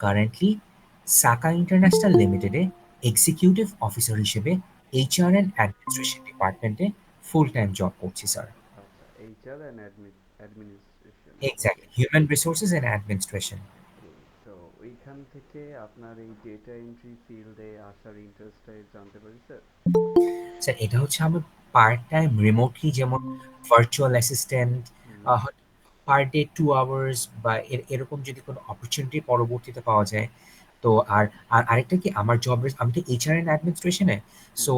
Currently সাকা international লিমিটেডে executive officer হিসেবে এইচআর অ্যান্ড অ্যাডমিনিস্ট্রেশন ডিপার্টমেন্টে ফুল টাইম জব করছি স্যার। আচ্ছা, HR and administration. Okay. Exactly, human resources and administration. Okay, তো ওইখান থেকে আপনার এই ডেটা এন্ট্রি ফিল্ডে আসার ইন্টারেস্টটা জানতে পারি স্যার? স্যার এটা হচ্ছে আমার পার্ট টাইম রিমোটলি, যেমন ভার্চুয়াল অ্যাসিস্ট্যান্ট, হুম। পার ডে 2 আওয়ার্স বা এরকম যদি কোনো অপরচুনিটি পরবর্তীতে পাওয়া যায়। তো আর আর আরেকটা কি, আমার জবের, আমি তো এইচআর এন্ড অ্যাডমিনিস্ট্রেশনে। হুম। সো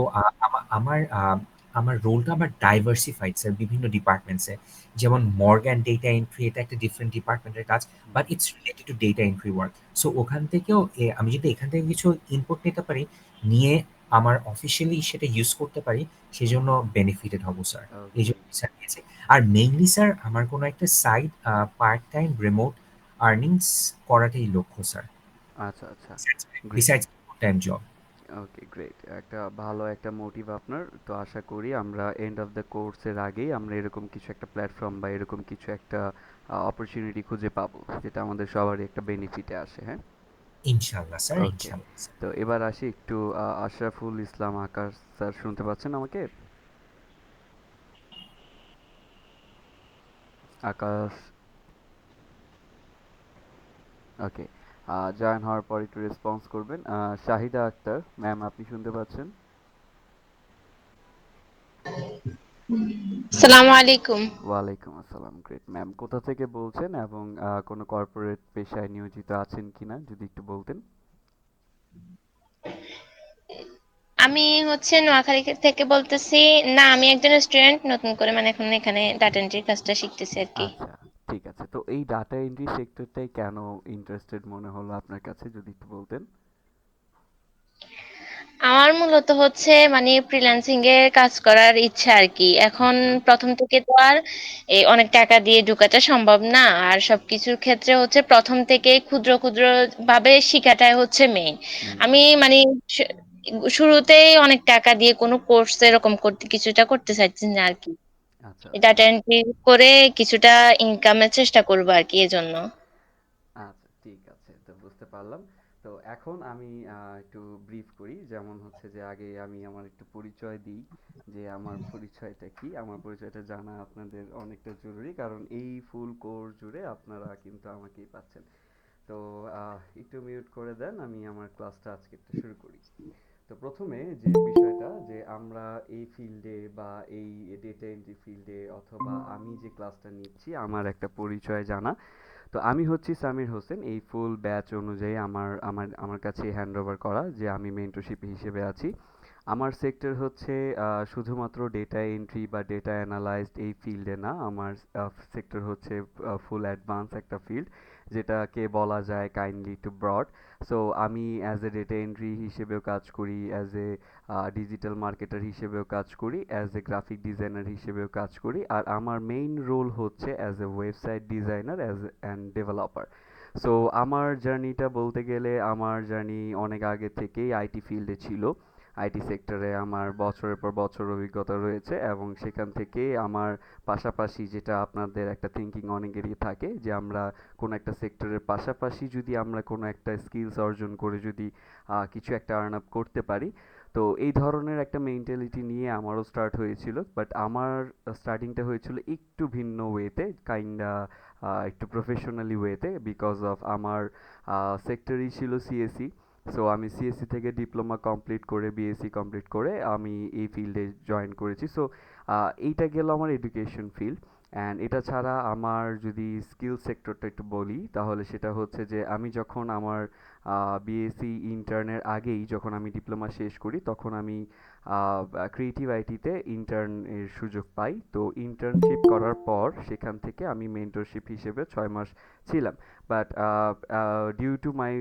আমার রোলটা আবার ডাইভার্সিফাইড স্যার, বিভিন্ন ডিপার্টমেন্টসে। যেমন মর্গ্যান ডেটা এন্ট্রি, এটা একটা ডিফারেন্ট ডিপার্টমেন্টের কাজ, hmm. But it's related to data entry work. So ওখান থেকেও আমি যদি এখান থেকে কিছু ইনপুট নিতে পারি, নিয়ে আমার অফিসিয়ালি সেটা ইউজ করতে পারি, সেজন্য বেনিফিটেড হব স্যার। এই ওকে। জন্য স্যার নিয়েছি। আর মেইনলি স্যার আমার কোনো একটা side part time remote earnings করাটাই লক্ষ্য স্যার, আচ্ছা, আচ্ছা। Great. Besides full time job. Okay, great. একটা ভালো একটা মোটিভ আপনার। তো আশা করি আমরা এন্ড অফ দ্য কোর্সের আগেই আমরা এরকম কিছু একটা প্ল্যাটফর্ম বা এরকম কিছু একটা অপরচুনিটি খুঁজে পাবো, যেটা আমাদের সবারই একটা বেনিফিটে আসে, হ্যাঁ? ইনশাল্লাহ স্যার, ওকে। ইনশাল্লাহ স্যার। তো এবার আসি একটু আশরাফুল ইসলাম আকাশ স্যার, শুনতে পাচ্ছেন আমাকে? আকাশ। ওকে। জয়েন হওয়ার পর একটু রেসপন্স করবেন। শাহিদা আক্তার ম্যাম, আপনি শুনতে পাচ্ছেন? আসসালামু আলাইকুম। ওয়ালাইকুম আসসালাম। গ্রেট ম্যাম, কোথা থেকে বলছেন এবং কোনো কর্পোরেট পেশায় নিয়োজিত আছেন কিনা যদি একটু বলতেন। আমি নোয়াখালী থেকে বলতেছি। না, আমি একজন স্টুডেন্ট, নতুন করে মানে এখন এখানে ডাটা এন্ট্রির কাজটা শিখতেছি আর কি। আচ্ছা, ঠিক আছে। তো এই ডাটা এন্ট্রি সেক্টরটাই কেন ইন্টারেস্টেড মনে হলো আপনার কাছে, যদি একটু বলতেন। আমার মূলত মানে ফ্রিল্যান্সিং এ কাজ করার ইচ্ছা আর কি। এখন আচ্ছা। প্রথম থেকে তো আর অনেক টাকা দিয়ে ঢোকাটা সম্ভব না। আর সবকিছুর ক্ষেত্রে প্রথম থেকে ক্ষুদ্র ক্ষুদ্র ভাবে শিখাটাই মেইন। হুম। আমি মানে শু- শুরুতেই অনেক টাকা দিয়ে কোনো কোর্স এরকম কিছুটা করতে চাইছি না আর কি। আচ্ছা, আচ্ছা। ডাটা এন্ট্রি করে কিছুটা ইনকামের চেষ্টা করবো আর কি, এজন্য। আচ্ছা, ঠিক আছে। তো বুঝতে পারলাম। তো এখন আমি একটু ব্রিফ করি। যেমন হচ্ছে যে আগে আমি আমার একটু পরিচয় দিই, যে আমার পরিচয়টা কি। আমার পরিচয়টা জানা আপনাদের অনেকটা জরুরি, কারণ এই ফুল কোর্স জুড়ে আপনারা কিন্তু আমাকেই পাচ্ছেন। তো একটু মিউট করে দেন, আমি আমার ক্লাসটা আজকে একটু শুরু করি। তো প্রথমে যে বিষয়টা, যে আমরা এই ফিল্ডে বা এই ডেটা এন্ট্রি ফিল্ডে, অথবা আমি যে ক্লাসটা নিচ্ছি, আমার একটা পরিচয় জানা। তো আমি হচ্ছি সামির হোসেন। এই ফুল ব্যাচ অনুযায়ী আমার আমার আমার কাছে হ্যান্ড ওভার করা, যে আমি মেন্টরশিপ হিসেবে আছি। আমার সেক্টর হচ্ছে শুধুমাত্র ডেটা এন্ট্রি বা ডেটা অ্যানালাইজড এই ফিল্ডে না। আমার সেক্টর হচ্ছে ফুল অ্যাডভান্স একটা ফিল্ড, যেটাকে বলা যায় কাইন্ডলি টু ব্রড। সো আমি অ্যাজ এ ডেটা এন্ট্রি হিসেবেও কাজ করি, অ্যাজ এ ডিজিটাল মার্কেটার হিসেবেও কাজ করি, অ্যাজ এ গ্রাফিক ডিজাইনার হিসেবেও কাজ করি, আর আমার মেইন রোল হচ্ছে as a website designer as and developer. So আমার জার্নিটা বলতে গেলে, আমার জার্নি অনেক আগে থেকেই আইটি ফিল্ডে ছিল। আইটি সেক্টরে আমার বছরের পর বছর অভিজ্ঞতা রয়েছে, এবং সেখান থেকে আমার পাশাপাশি, যেটা আপনাদের একটা থিঙ্কিং অনেকেরই থাকে, যে আমরা কোনো একটা সেক্টরের পাশাপাশি যদি আমরা কোনো একটা স্কিলস অর্জন করে যদি কিছু একটা আর্ন আপ করতে পারি, তো এই ধরনের একটা মেন্টালিটি নিয়ে আমারও স্টার্ট হয়েছিল। বাট আমার স্টার্টিংটা হয়েছিল একটু ভিন্ন ওয়েতে, কাইন্ডা একটু প্রফেশনালি ওয়েতে, বিকজ অফ আমার সেক্টরই ছিল সিএসসি। সো আমি সিএসসি থেকে ডিপ্লোমা কমপ্লিট করে, বিএসসি কমপ্লিট করে আমি এই ফিল্ডে জয়েন করেছি। সো এইটা গেল আমার এডুকেশন ফিল্ড। অ্যান্ড এটা ছাড়া আমার যদি স্কিল সেক্টরটা একটু বলি, তাহলে সেটা হচ্ছে যে আমি যখন আমার বিএসসি ইন্টার্নের আগেই, যখন আমি ডিপ্লোমা শেষ করি, তখন আমি ক্রিয়েটিভ আইটিতে ইন্টার্নের সুযোগ পাই। তো ইন্টার্নশিপ করার পর সেখান থেকে আমি মেন্টরশিপ হিসেবে 6 মাস ছিলাম। But due to my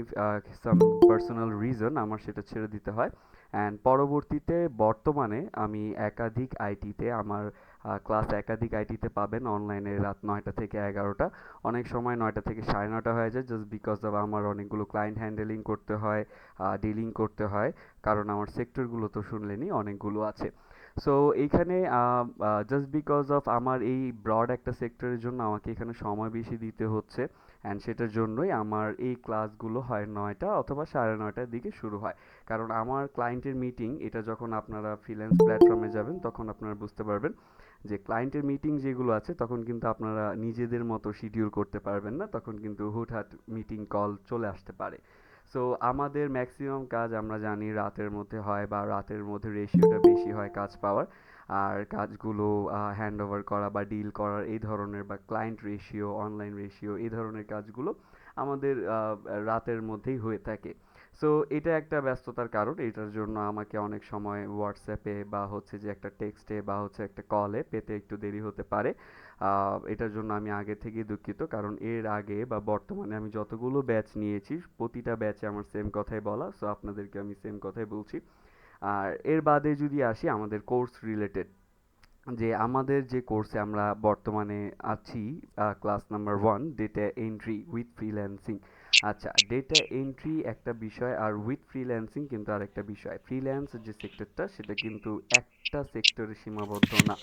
some personal reason আমার সেটা ছেড়ে দিতে হয়। অ্যান্ড পরবর্তীতে বর্তমানে আমি একাধিক আইটিতে, আমার ক্লাস একাধিক আইটিতে পাবেন অনলাইনে, রাত 9টা থেকে 11টা, অনেক সময় 9টা থেকে 9:30 হয়ে যায়, জাস্ট বিকজ অফ আমার অনেকগুলো ক্লায়েন্ট হ্যান্ডেলিং করতে হয়, ডিলিং করতে হয়, কারণ আমার সেক্টরগুলো তো শুনলেনই অনেকগুলো আছে। সো এইখানে জাস্ট বিকজ অফ আমার এই ব্রড একটা সেক্টরের জন্য আমাকে এখানে সময় বেশি দিতে হচ্ছে, অ্যান্ড সেটার জন্যই আমার এই ক্লাসগুলো হয় 9টা অথবা 9:30টার দিকে শুরু হয়। কারণ আমার ক্লায়েন্টের মিটিং, এটা যখন আপনারা ফ্রিল্যান্স প্ল্যাটফর্মে যাবেন তখন আপনারা বুঝতে পারবেন যে ক্লায়েন্টের মিটিং যেগুলো আছে তখন কিন্তু আপনারা নিজেদের মতো শিডিউল করতে পারবেন না, তখন কিন্তু হুটহাট মিটিং কল চলে আসতে পারে। সো আমাদের ম্যাক্সিমাম কাজ আমরা জানি রাতের মধ্যে হয়, বা রাতের মধ্যে রেশিওটা বেশি হয় কাজ পাওয়ার। আর কাজগুলো হ্যান্ড ওভার করা বা ডিল করার এই ধরনের, বা ক্লায়েন্ট রেশিও, অনলাইন রেশিও, এই ধরনের কাজগুলো আমাদের রাতের মধ্যেই হয়ে থাকে। সো এটা একটা ব্যস্ততার কারণ, এটার জন্য আমাকে অনেক সময় হোয়াটসঅ্যাপে বা হচ্ছে যে একটা টেক্সটে বা হচ্ছে একটা কলে পেতে একটু দেরি হতে পারে। এটার জন্য আমি আগে থেকেই দুঃখিত, কারণ এর আগে বা বর্তমানে আমি যতগুলো ব্যাচ নিয়েছি প্রতিটা ব্যাচে আমার সেম কথাই বলা, সো আপনাদেরকে আমি সেম কথাই বলছি। আর এর বাদে যদি আসি আমাদের কোর্স রিলেটেড, যে আমাদের যে কোর্সে আমরা বর্তমানে আছি, class number 1, data entry with freelancing. আচ্ছা, ডেটা এন্ট্রি একটা বিষয় আর উইথ ফ্রিল্যান্সিং কিন্তু আরেকটা বিষয়। ফ্রিল্যান্স যে সেক্টরটা সেটা কিন্তু একটা সেক্টরে সীমাবদ্ধ না।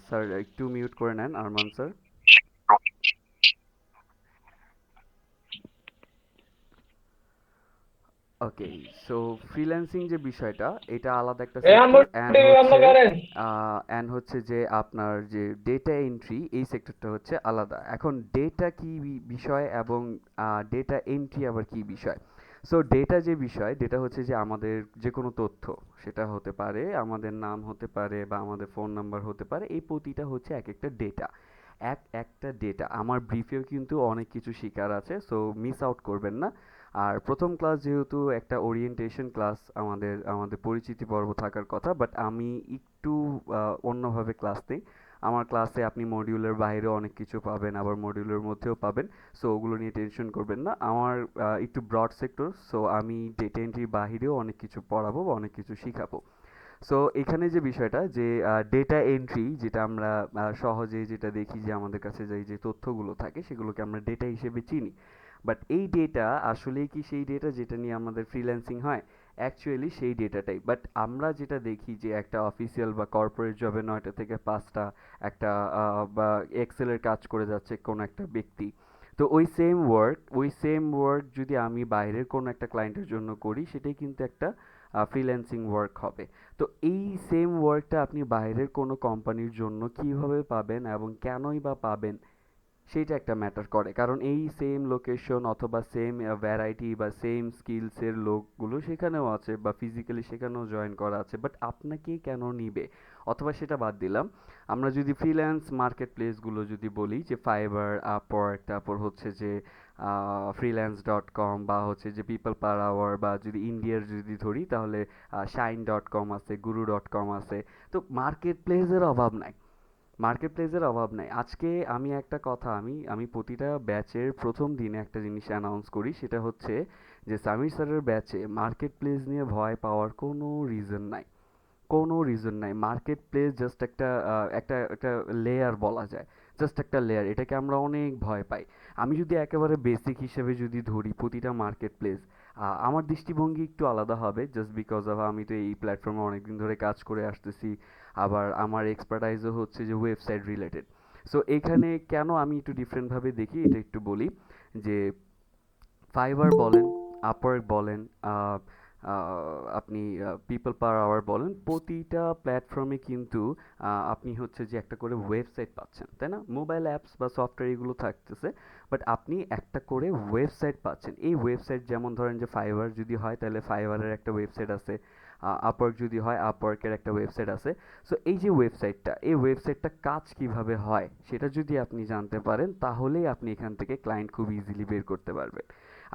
স্যার একটু মিউট করে নেন আরমান স্যার। ওকে, সো ফ্রিল্যান্সিং যে বিষয়টা এটা আলাদা একটা সেক্টর, অ্যান্ড হচ্ছে যে আপনার যে ডেটা এন্ট্রি এই সেক্টরটা হচ্ছে আলাদা। এখন ডেটা কি বিষয় এবং ডেটা এন্ট্রি আবার কি বিষয়? সো ডেটা যে বিষয়, ডেটা হচ্ছে যে আমাদের যে কোনো তথ্য, সেটা হতে পারে আমাদের নাম হতে পারে বা আমাদের ফোন নাম্বার হতে পারে, এই প্রতিটা হচ্ছে এক একটা ডেটা। একটা ডেটা আমার ব্রিফেও কিন্তু অনেক কিছু শিকার আছে, সো মিস আউট করবেন না। আর প্রথম ক্লাস যেহেতু একটা ওরিয়েন্টেশন ক্লাস, আমাদের আমাদের পরিচিতি পর্ব থাকার কথা, বাট আমি একটু অন্যভাবে ক্লাস নিই। আমার ক্লাসে আপনি মডিউলের বাইরে অনেক কিছু পাবেন, আবার মডিউলের মধ্যেও পাবেন। সো ওগুলো নিয়ে টেনশন করবেন না, আমার একটু ব্রড সেক্টর, সো আমি ডেটা এন্ট্রির বাহিরেও অনেক কিছু পড়াবো বা অনেক কিছু শিখাবো। সো এখানে যে বিষয়টা যে ডেটা এন্ট্রি, যেটা আমরা সহজে যেটা দেখি যে আমাদের কাছে যে তথ্যগুলো থাকে সেগুলোকে আমরা ডেটা হিসেবে চিনি। বাট এই ডেটা আসলেই কি সেই ডেটা যেটা নিয়ে আমাদের ফ্রিল্যান্সিং হয়? অ্যাকচুয়ালি সেই ডেটাটাই, বাট আমরা যেটা দেখি যে একটা অফিসিয়াল বা কর্পোরেট জবে 9টা থেকে 5টা একটা বা এক্সেলের কাজ করে যাচ্ছে কোনো একটা ব্যক্তি। তো ওই সেম ওয়ার্ক যদি আমি বাইরের কোনো একটা ক্লায়েন্টের জন্য করি, সেটাই কিন্তু একটা ফ্রিল্যান্সিং ওয়ার্ক হবে। তো এই সেম ওয়ার্কটা আপনি বাইরের কোনো কোম্পানির জন্য কিভাবে পাবেন এবং কেনই বা পাবেন, সেইটা একটা ম্যাটার করে। কারণ এই সেম লোকেশন অথবা সেম ভ্যারাইটি বা সেম স্কিলসের লোকগুলো সেখানেও আছে, বা ফিজিক্যালি সেখানেও জয়েন করা আছে, বাট আপনাকে কেন নিবে? অথবা সেটা বাদ দিলাম, আমরা যদি ফ্রিল্যান্স মার্কেট প্লেসগুলো যদি বলি, যে ফাইবার, আপওয়ার্ক, তারপর হচ্ছে যে freelance.com, বা হচ্ছে যে পিপল পার আওয়ার, বা যদি ইন্ডিয়ার যদি ধরি তাহলে shine.com আছে, guru.com আছে। তো মার্কেট প্লেসের অভাব নাই, মার্কেট প্লেসের অভাব নাই। আজকে আমি একটা কথা, আমি প্রতিটা ব্যাচের প্রথম দিনে একটা জিনিস অ্যানাউন্স করি, সেটা হচ্ছে যে সামির স্যারের ব্যাচে মার্কেট প্লেস নিয়ে ভয় পাওয়ার কোনো রিজন নাই, কোনো রিজন নাই। মার্কেট প্লেস জাস্ট একটা একটা একটা লেয়ার বলা যায়, জাস্ট একটা লেয়ার। এটাকে আমরা অনেক ভয় পাই। আমি যদি একেবারে বেসিক হিসেবে যদি ধরি প্রতিটা মার্কেট প্লেস, আমার দৃষ্টিভঙ্গি একটু আলাদা হবে, জাস্ট বিকজ অফ আমি তো এই প্ল্যাটফর্মে অনেকদিন ধরে কাজ করে আসতেছি। আবার আমার এক্সপার্টাইজও হচ্ছে যে ওয়েবসাইট রিলেটেড। সো এখানে কেন আমি একটু ডিফারেন্টভাবে দেখি এটা একটু বলি, যে ফাইবার বলেন, আপওয়ার্ক বলেন, আহ, আপনি পিপল পার আওয়ার বলেন, প্রতিটা প্ল্যাটফর্মে কিন্তু আপনি হচ্ছে যে একটা করে ওয়েবসাইট পাচ্ছেন, তাই না? মোবাইল অ্যাপস বা সফটওয়্যার এগুলো থাকতেছে, বাট আপনি একটা করে ওয়েবসাইট পাচ্ছেন। এই ওয়েবসাইট যেমন ধরেন যে ফাইবার যদি হয় তাহলে ফাইবারের একটা ওয়েবসাইট আছে, আপওয়ার্ক যদি হয় আপওয়ার্কের একটা ওয়েবসাইট আছে। সো এই যে ওয়েবসাইটটা, এই ওয়েবসাইটটা কাজ কিভাবে হয় সেটা যদি আপনি জানতে পারেন, তাহলেই আপনি এখান থেকে ক্লায়েন্ট খুব ইজিলি বের করতে পারবেন।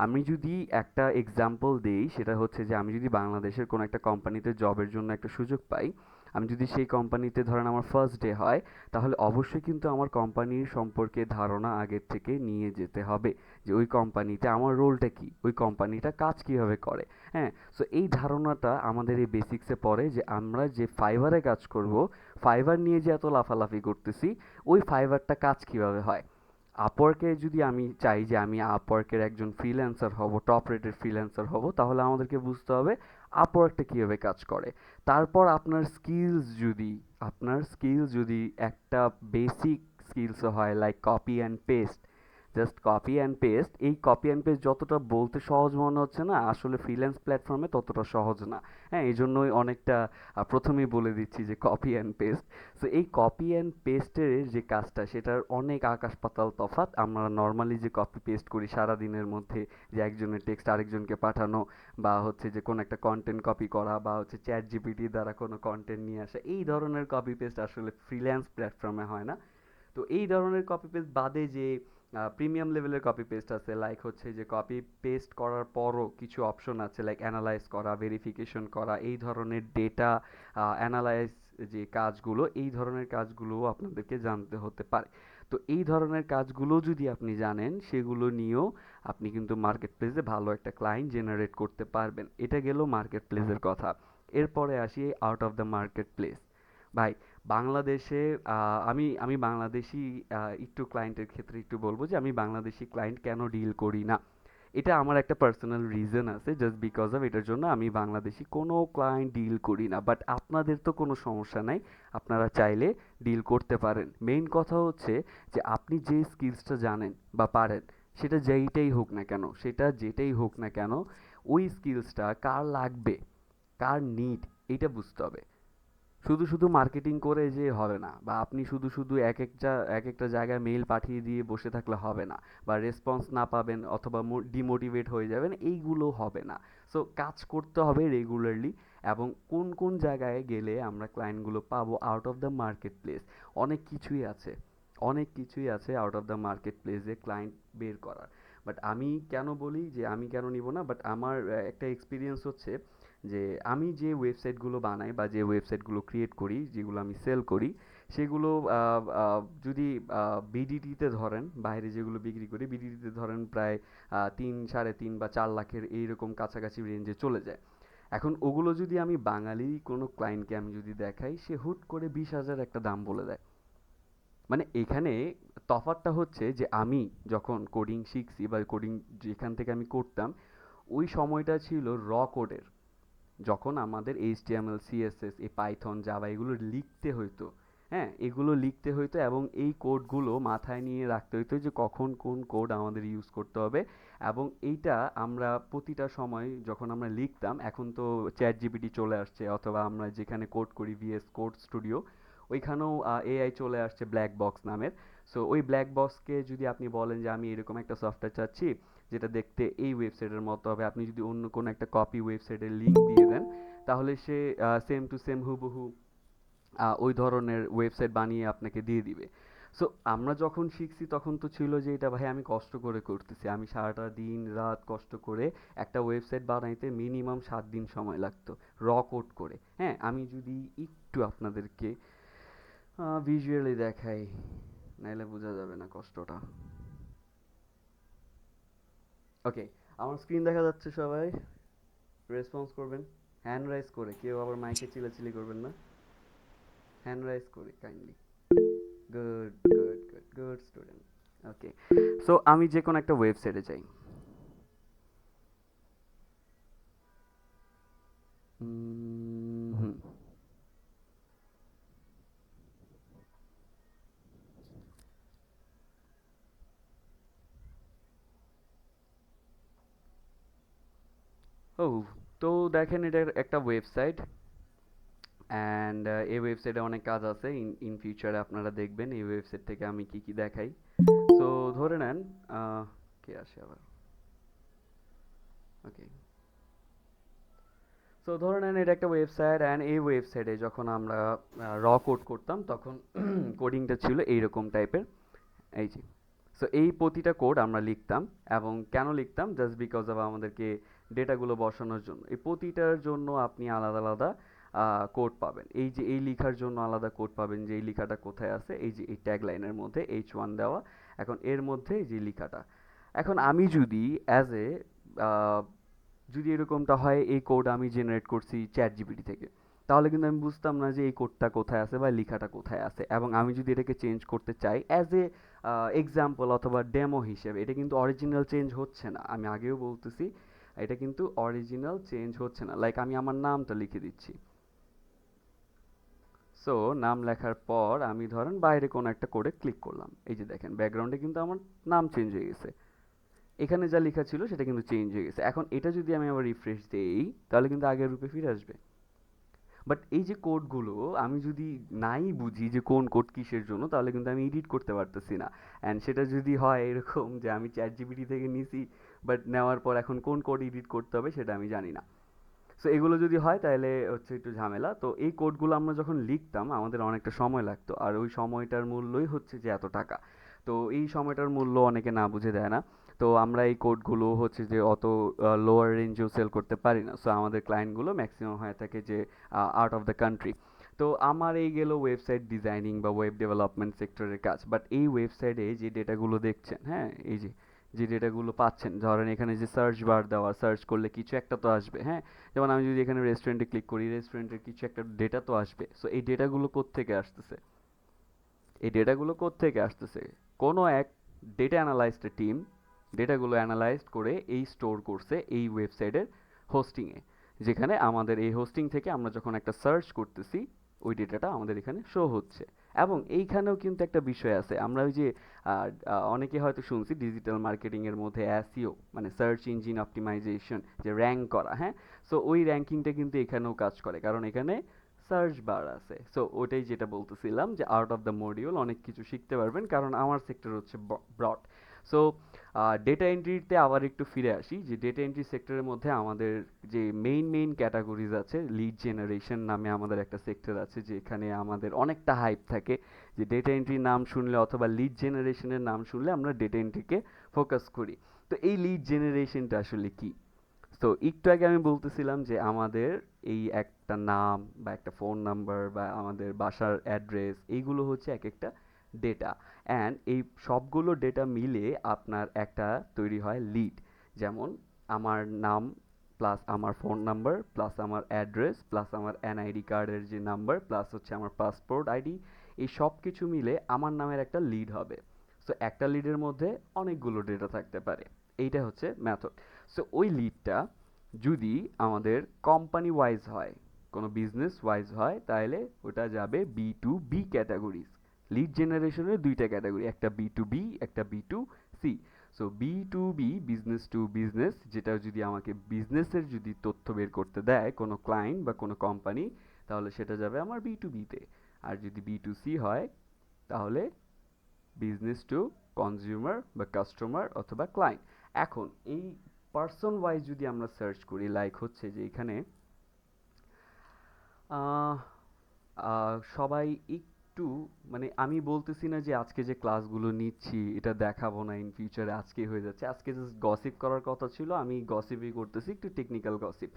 আমি যদি একটা এক্সাম্পল দেই, সেটা হচ্ছে যে আমি যদি বাংলাদেশের কোনো একটা কোম্পানিতে জবের জন্য একটা সুযোগ পাই, আমি যদি সেই কোম্পানিতে ধরেন আমার ফার্স্ট ডে হয়, তাহলে অবশ্যই কিন্তু আমার কোম্পানির সম্পর্কে ধারণা আগের থেকে নিয়ে যেতে হবে, যে ওই কোম্পানিতে আমার রোলটা কি, ওই কোম্পানিটা কাজ কিভাবে করে। হ্যাঁ, সো এই ধারণাটা আমাদের এই বেসিক্সে পড়ে, যে আমরা যে ফাইবারে কাজ করব, ফাইবার নিয়ে যে এত লাফালাফি করতেছি, ওই ফাইবারটা কাজ কিভাবে হয়। আপওয়ার্কে যদি আমি চাই যে আমি আপওয়ার্কের একজন ফ্রিল্যান্সার হব, টপ রেটেড ফ্রিল্যান্সার হব, তাহলে আমাদেরকে বুঝতে হবে আপওয়ার্কটা কীভাবে কাজ করে। তারপর আপনার স্কিলস যদি একটা বেসিক স্কিলসও হয়, like copy and paste, just copy and paste. এই কপি অ্যান্ড পেস্ট যতটা বলতে সহজ মনে হচ্ছে না, আসলে ফ্রিল্যান্স প্ল্যাটফর্মে ততটা সহজ না। হ্যাঁ, এই জন্যই অনেকটা প্রথমেই বলে দিচ্ছি যে কপি অ্যান্ড পেস্ট। সো এই কপি অ্যান্ড পেস্টের যে কাজটা, সেটার অনেক আকাশ পাতাল তফাৎ। আমরা নর্মালি যে কপি পেস্ট করি সারাদিনের মধ্যে, যে একজনের টেক্সট আরেকজনকে পাঠানো, বা হচ্ছে যে কোনো একটা কন্টেন্ট কপি করা, বা হচ্ছে চ্যাট জিপিটি দ্বারা কোনো কন্টেন্ট নিয়ে আসা, এই ধরনের কপি পেস্ট আসলে ফ্রিল্যান্স প্ল্যাটফর্মে হয় না। তো এই ধরনের কপি পেস্ট বাদে যে প্রিমিয়াম লেভেলের কপি পেস্ট আছে, লাইক হচ্ছে যে কপি পেস্ট করার পরও কিছু অপশন আছে, লাইক অ্যানালাইজ করা, ভেরিফিকেশন করা, এই ধরনের ডেটা অ্যানালাইজ যে কাজগুলো, এই ধরনের কাজগুলোও আপনাদেরকে জানতে হতে পারে। তো এই ধরনের কাজগুলো যদি আপনি জানেন, সেগুলো নিয়েও আপনি কিন্তু মার্কেট প্লেসে ভালো একটা ক্লায়েন্ট জেনারেট করতে পারবেন। এটা গেল মার্কেট প্লেসের কথা। এরপরে আসি out of the market place. ভাই, বাংলাদেশে আমি আমি বাংলাদেশি একটু ক্লায়েন্টের ক্ষেত্রে একটু বলবো যে আমি বাংলাদেশি ক্লায়েন্ট কেন ডিল করি না। এটা আমার একটা পার্সোনাল রিজন আছে, জাস্ট বিকজ অফ এটার জন্য আমি বাংলাদেশি কোনো ক্লায়েন্ট ডিল করি না। বাট আপনাদের তো কোনো সমস্যা নাই, আপনারা চাইলে ডিল করতে পারেন। মেইন কথা হচ্ছে যে আপনি যে স্কিলসটা জানেন বা পারেন, সেটা যেইটাই হোক না কেন, সেটা যেটাই হোক না কেন, ওই স্কিলসটা কার লাগবে, কার নিড, এইটা বুঝতে হবে। শুধু শুধু মার্কেটিং করে যে হবে না, বা আপনি শুধু শুধু এক একটা জায়গায় মেইল পাঠিয়ে দিয়ে বসে থাকলে হবে না, বা রেসপন্স না পাবেন অথবা ডিমোটিভেট হয়ে যাবেন, এইগুলো হবে না। সো কাজ করতে হবে রেগুলারলি। এবং কোন কোন জায়গায় গেলে আমরা ক্লায়েন্টগুলো পাবো out of the market place, অনেক কিছুই আছে, অনেক কিছুই আছে আউট অফ দ্য মার্কেট প্লেসে ক্লায়েন্ট বের করার। বাট আমি কেন বলি যে আমি কেন নিব না, বাট আমার একটা এক্সপিরিয়েন্স হচ্ছে যে আমি যে ওয়েবসাইটগুলো বানাই বা যে ওয়েবসাইটগুলো ক্রিয়েট করি, যেগুলো আমি সেল করি, সেগুলো যদি বিডিটিতে ধরেন, বাইরে যেগুলো বিক্রি করি বিডিটিতে ধরেন প্রায় 3, 3.5 বা 4 লাখের এইরকম কাছাকাছি রেঞ্জে চলে যায়। এখন ওগুলো যদি আমি বাঙালি কোনো ক্লায়েন্টকে আমি যদি দেখাই, সে হুট করে 20,000 একটা দাম বলে দেয়। মানে এখানে তফাৎটা হচ্ছে যে আমি যখন কোডিং শিখছি বা কোডিং যেখান থেকে আমি করতাম, ওই সময়টা ছিল র কোডের। যখন আমাদের এইচটিএমএল, সিএসএস, এই পাইথন, জাভা এগুলো লিখতে হইতো, হ্যাঁ, এগুলো লিখতে হইতো, এবং এই কোডগুলো মাথায় নিয়ে রাখতে হইতো যে কখন কোন কোড আমাদের ইউজ করতে হবে। এবং এইটা আমরা প্রতিটা সময় যখন আমরা লিখতাম, এখন তো চ্যাট জিপিটি চলে আসছে, অথবা আমরা যেখানে কোড করি ভিএস কোড স্টুডিও, ওইখানেও এআই চলে আসছে ব্ল্যাক বক্স নামের। সো ওই ব্ল্যাক বক্সকে যদি আপনি বলেন যে আমি এরকম একটা সফটওয়্যার চাচ্ছি যেটা দেখতে এই ওয়েবসাইটের মতো হবে, আপনি যদি অন্য কোনো একটা কপি ওয়েবসাইটের লিঙ্ক দিয়ে দেন, তাহলে সে সেম টু সেম হুবহু ওই ধরনের ওয়েবসাইট বানিয়ে আপনাকে দিয়ে দিবে। সো আমরা যখন শিখছি তখন তো ছিল যে এটা ভাই আমি কষ্ট করে করতেছি, আমি সারাটা দিন রাত কষ্ট করে একটা ওয়েবসাইট বানাইতে মিনিমাম 7 দিন সময় লাগতো, র কোড করে। হ্যাঁ, আমি যদি একটু আপনাদেরকে ভিজুয়ালি দেখাই, নাইলে বোঝা যাবে না কষ্টটা। ওকে, আমার স্ক্রিন দেখা যাচ্ছে সবাই? রেসপন্স করবেন হ্যান্ড রাইজ করে, কেউ আবার মাইকে চিল্লাচিল্লি করবেন না, হ্যান্ড রাইজ করে kindly. Good good good good student. Okay, so আমি যে কোনো একটা ওয়েবসাইটে যাই। হুম, ও, তো দেখেন এটা একটা ওয়েবসাইট, অ্যান্ড এই ওয়েবসাইটে অনেক কাজ আছে। ইন ইন ফিউচারে আপনারা দেখবেন এই ওয়েবসাইট থেকে আমি কি কি দেখাই। সো ধরে নেন কে আসে আবার, ওকে, সো ধরে নেন এটা একটা ওয়েবসাইট, অ্যান্ড এই ওয়েবসাইটে যখন আমরা র কোড করতাম, তখন কোডিংটা ছিল এইরকম টাইপের, এই যে। সো এই প্রতিটা কোড আমরা লিখতাম, এবং কেন লিখতাম, জাস্ট বিকজ অফ আমাদেরকে ডেটাগুলো বসানোর জন্য। এই প্রতিটার জন্য আপনি আলাদা আলাদা কোড পাবেন, এই যে এই লেখার জন্য আলাদা কোড পাবেন, যে এই লেখাটা কোথায় আছে, এই যে এই ট্যাগ লাইনের মধ্যে H1 দেওয়া, এখন এর মধ্যে এই যে লেখাটা। এখন আমি যদি অ্যাজ এ যদি এরকমটা হয় এই কোড আমি জেনারেট করছি চ্যাট জিপিটি থেকে, তাহলে কিন্তু আমি বুঝতাম না যে এই কোডটা কোথায় আছে বা লেখাটা কোথায় আছে। এবং আমি যদি এটাকে চেঞ্জ করতে চাই অ্যাজ এ এক্সাম্পল অথবা ডেমো হিসেবে, এটা কিন্তু অরিজিনাল চেঞ্জ হচ্ছে না, আমি আগেও বলতেছি, এটা কিন্তু অরিজিনাল চেঞ্জ হচ্ছে না। লাইক আমি আমার নামটা লিখে দিচ্ছি, সো নাম লেখার পর আমি ধরেন বাইরে কোনো একটা কোডে ক্লিক করলাম, এই যে দেখেন ব্যাকগ্রাউন্ডে কিন্তু আমার নাম চেঞ্জ হয়ে গেছে, এখানে যা লেখা ছিল সেটা কিন্তু চেঞ্জ হয়ে গেছে। এখন এটা যদি আমি আবার রিফ্রেশ দেই তাহলে কিন্তু আগের রূপে ফিরে আসবে। বাট এই যে কোডগুলো আমি যদি নাই বুঝি যে কোন কোড কিসের জন্য, তাহলে কিন্তু আমি এডিট করতে পারতেছি না। অ্যান্ড সেটা যদি হয় এরকম যে আমি চ্যাট জিপিটি থেকে নিছি, বাট নেওয়ার পর এখন কোন কোড এডিট করতে হবে সেটা আমি জানি না। সো এগুলো যদি হয় তাহলে হচ্ছে একটু ঝামেলা। তো এই কোডগুলো আমরা যখন লিখতাম আমাদের অনেকটা সময় লাগতো, আর ওই সময়টার মূল্যই হচ্ছে যে এত টাকা। তো এই সময়টার মূল্য অনেকে না বুঝে দেয় না। তো আমরা এই কোডগুলো হচ্ছে যে অত লোয়ার রেঞ্জেও সেল করতে পারি না। সো আমাদের ক্লায়েন্টগুলো ম্যাক্সিমাম হয়ে থাকে যে আউট অফ দ্য কান্ট্রি। তো আমার এই গেল ওয়েবসাইট ডিজাইনিং বা ওয়েব ডেভেলপমেন্ট সেক্টরের কাজ। বাট এই ওয়েবসাইটে যে ডেটাগুলো দেখছেন, হ্যাঁ, এই যে যে ডেটাগুলো পাচ্ছেন, ধরেন এখানে যে সার্চ বার দেওয়া, সার্চ করলে কিছু একটা তো আসবে, হ্যাঁ। যেমন আমি যদি এখানে রেস্টুরেন্টে ক্লিক করি, রেস্টুরেন্টের কিছু একটা ডেটা তো আসবে। সো এই ডেটাগুলো কোত্থেকে আসতেছে? এই ডেটাগুলো কোত্থেকে আসতেছে? কোনো এক ডেটা অ্যানালাইস্ট টিম ডেটাগুলো অ্যানালাইজ করে এই স্টোর করছে এই ওয়েবসাইটের হোস্টিংয়ে, যেখানে আমাদের এই হোস্টিং থেকে আমরা যখন একটা সার্চ করতেছি ওই ডেটাটা আমাদের এখানে শো হচ্ছে। এবং এইখানেও কিন্তু একটা বিষয় আছে, আমরা ওই যে অনেকে হয়তো শুনছি ডিজিটাল মার্কেটিং এর মধ্যে এসইও মানে সার্চ ইঞ্জিন অপটিমাইজেশন, যে র্যাঙ্ক করা, হ্যাঁ। সো ওই র্যাঙ্কিংটা কিন্তু এখানেও কাজ করে, কারণ এখানে সার্চ বার আছে। সো ওটাই যেটা বলতেছিলাম যে আউট অফ দ্য মডিউল অনেক কিছু শিখতে পারবেন, কারণ আমার সেক্টর হচ্ছে ব্রড। সো ডেটা এন্ট্রিতে আবার একটু ফিরে আসি, যে ডেটা এন্ট্রি সেক্টরের মধ্যে আমাদের যে মেইন ক্যাটাগরিজ আছে, লিড জেনারেশন নামে আমাদের একটা সেক্টর আছে, যেখানে আমাদের অনেকটা হাইপ থাকে যে ডেটা এন্ট্রির নাম শুনলে অথবা লিড জেনারেশনের নাম শুনলে আমরা ডেটা এন্ট্রিকে ফোকাস করি। তো এই লিড জেনারেশনটা আসলে কি? তো একটু আগে আমি বলতেছিলাম যে আমাদের এই একটা নাম বা একটা ফোন নাম্বার বা আমাদের বাসার অ্যাড্রেস, এইগুলো হচ্ছে এক একটা ডেটা। অ্যান্ড এই সবগুলো ডেটা মিলে আপনার একটা তৈরি হয় লিড। যেমন আমার নাম প্লাস আমার ফোন নাম্বার প্লাস আমার অ্যাড্রেস প্লাস আমার এনআইডি কার্ডের যে নাম্বার প্লাস হচ্ছে আমার পাসপোর্ট আইডি, এই সব কিছু মিলে আমার নামের একটা লিড হবে। সো একটা লিডের মধ্যে অনেকগুলো ডেটা থাকতে পারে। এইটা হচ্ছে মেথড। সো ওই লিডটা যদি আমাদের কোম্পানি ওয়াইজ হয়, কোনো বিজনেস ওয়াইজ হয়, তাহলে ওটা যাবে B to B categories. Lead জেনারেশনের দুইটা ক্যাটাগরি, একটা বি টু বি, একটা B to C. So B to B, business to business, যেটা যদি আমাকে বিজনেসের যদি তথ্য বের করতে দেয় কোনো ক্লায়েন্ট বা কোনো কোম্পানি, তাহলে সেটা যাবে আমার বি টু বিতে। আর যদি বি টু সি হয় তাহলে বিজনেস টু কনজিউমার বা কাস্টমার অথবা ক্লায়েন্ট। এখন এই পার্সন ওয়াইজ যদি আমরা সার্চ করি, লাইক হচ্ছে যে এখানে আহ, সবাই একটু, মানে আমি বলতেছি না যে আজকে যে ক্লাসগুলো নিচ্ছি এটা দেখাবো না ইন ফিউচারে, আজকে হয়ে যাচ্ছে, আজকে জাস্ট গসিপ করার কথা ছিল, আমি গসিপই করতেছি, একটু টেকনিক্যাল গসিপ।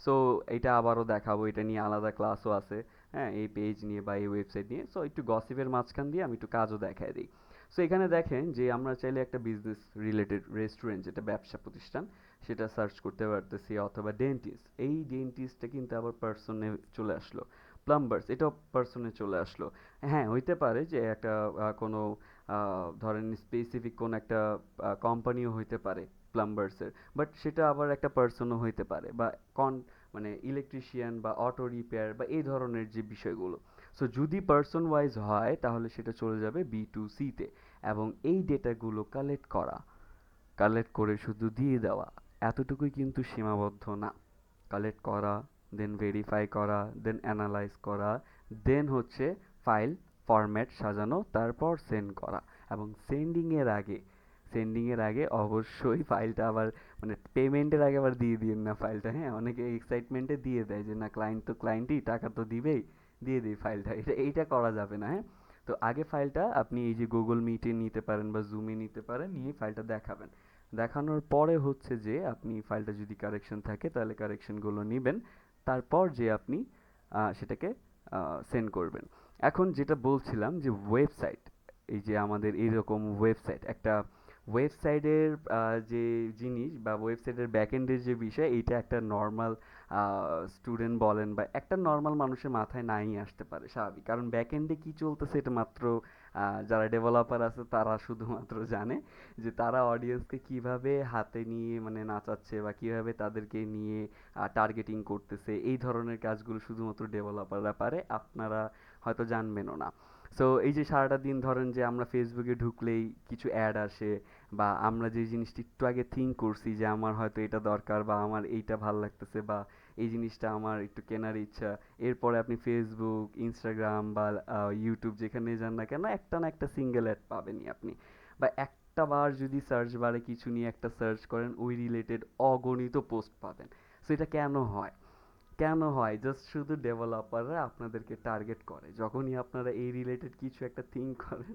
সো এটা আবারও দেখাবো, এটা নিয়ে আলাদা ক্লাসও আছে, হ্যাঁ, এই পেজ নিয়ে বা এই ওয়েবসাইট নিয়ে। সো একটু গসিপের মাঝখান দিয়ে আমি একটু কাজও দেখাই দিই। সো এখানে দেখেন যে আমরা চাইলে একটা বিজনেস রিলেটেড রেস্টুরেন্ট, যেটা ব্যবসা প্রতিষ্ঠান, সেটা সার্চ করতে পারতেছি, অথবা ডেন্টিস্ট, এই ডেন্টিস্টটা কিন্তু আবার পার্সনে চলে আসলো। প্লাম্বার্স, এটাও পার্সনে চলে আসলো। হ্যাঁ, হইতে পারে যে একটা কোনো ধরেন স্পেসিফিক কোনো একটা কোম্পানিও হইতে পারে প্লাম্বার্সের, বাট সেটা আবার একটা পার্সনও হইতে পারে, বা কন মানে ইলেকট্রিশিয়ান বা অটো রিপেয়ার বা এই ধরনের যে বিষয়গুলো। সো যদি পার্সন ওয়াইজ হয় তাহলে সেটা চলে যাবে বি টু সিতে। এবং এই ডেটাগুলো কালেক্ট করে শুধু দিয়ে দেওয়া এতটুকুই কিন্তু সীমাবদ্ধ না। কালেক্ট করা, দেন ভেরিফাই করা, দেন অ্যানালাইজ করা, দেন হচ্ছে ফাইল ফরম্যাট সাজানো, তারপর সেন্ড করা। এবং সেন্ডিংয়ের আগে অবশ্যই ফাইলটা আবার, মানে পেমেন্টের আগে আবার দিয়ে দিন না ফাইলটা, হ্যাঁ। অনেকে এক্সাইটমেন্টে দিয়ে দেয় যে না, ক্লায়েন্ট তো ক্লায়েন্টই, টাকা তো দিবেই, দিয়ে দিই ফাইলটা, এইটা করা যাবে না, হ্যাঁ। তো আগে ফাইলটা আপনি এই যে গুগল মিটে নিতে পারেন বা জুমে নিতে পারেন, নিয়ে ফাইলটা দেখাবেন। দেখানোর পরে হচ্ছে যে আপনি ফাইলটা যদি কারেকশন থাকে তাহলে কারেকশনগুলো নেবেন, তারপর যে আপনি সেটাকে সেন্ড করবেন। এখন যেটা বলছিলাম যে ওয়েবসাইট, এই যে আমাদের এইরকম ওয়েবসাইট, একটা ওয়েবসাইটের যে জিনিস বা ওয়েবসাইটের ব্যাকএন্ডের যে বিষয়, এইটা একটা নর্মাল স্টুডেন্ট বলেন বা একটা নর্মাল মানুষের মাথায় নাই আসতে পারে, স্বাভাবিক, কারণ ব্যাকএন্ডে কি চলতেছে এটা মাত্র যারা ডেভেলপার আছে তারা শুধুমাত্র জানে, যে তারা অডিয়েন্সকে কিভাবে হাতে নিয়ে মানে নাচাচ্ছে বা কিভাবে তাদেরকে নিয়ে টার্গেটিং করতেছে, এই ধরনের কাজগুলো শুধুমাত্র ডেভেলপাররা পারে। আপনারা হয়তো জানবেনও না। সো এই যে সারাটা দিন ধরেন যে আমরা ফেসবুকে ঢুকলেই কিছু অ্যাড আসে, বা আমরা যে জিনিসটা একটু আগে থিঙ্ক করছি যে আমার হয়তো এটা দরকার বা আমার এইটা ভাল লাগতেছে বা এই জিনিসটা আমার একটু কেনার ইচ্ছা, এরপরে আপনি ফেসবুক, ইনস্টাগ্রাম বা ইউটিউব যেখানে যান না কেন একটা না একটা সিঙ্গেল অ্যাড পাবেনই আপনি। বা একটা বার যদি সার্চ বারে কিছু নিয়ে একটা সার্চ করেন, ওই রিলেটেড অগণিত পোস্ট পাবেন। সো এটা কেন হয়? কেন হয়? জাস্ট শুধু ডেভেলপাররা আপনাদেরকে টার্গেট করে। যখনই আপনারা এই রিলেটেড কিছু একটা থিঙ্ক করেন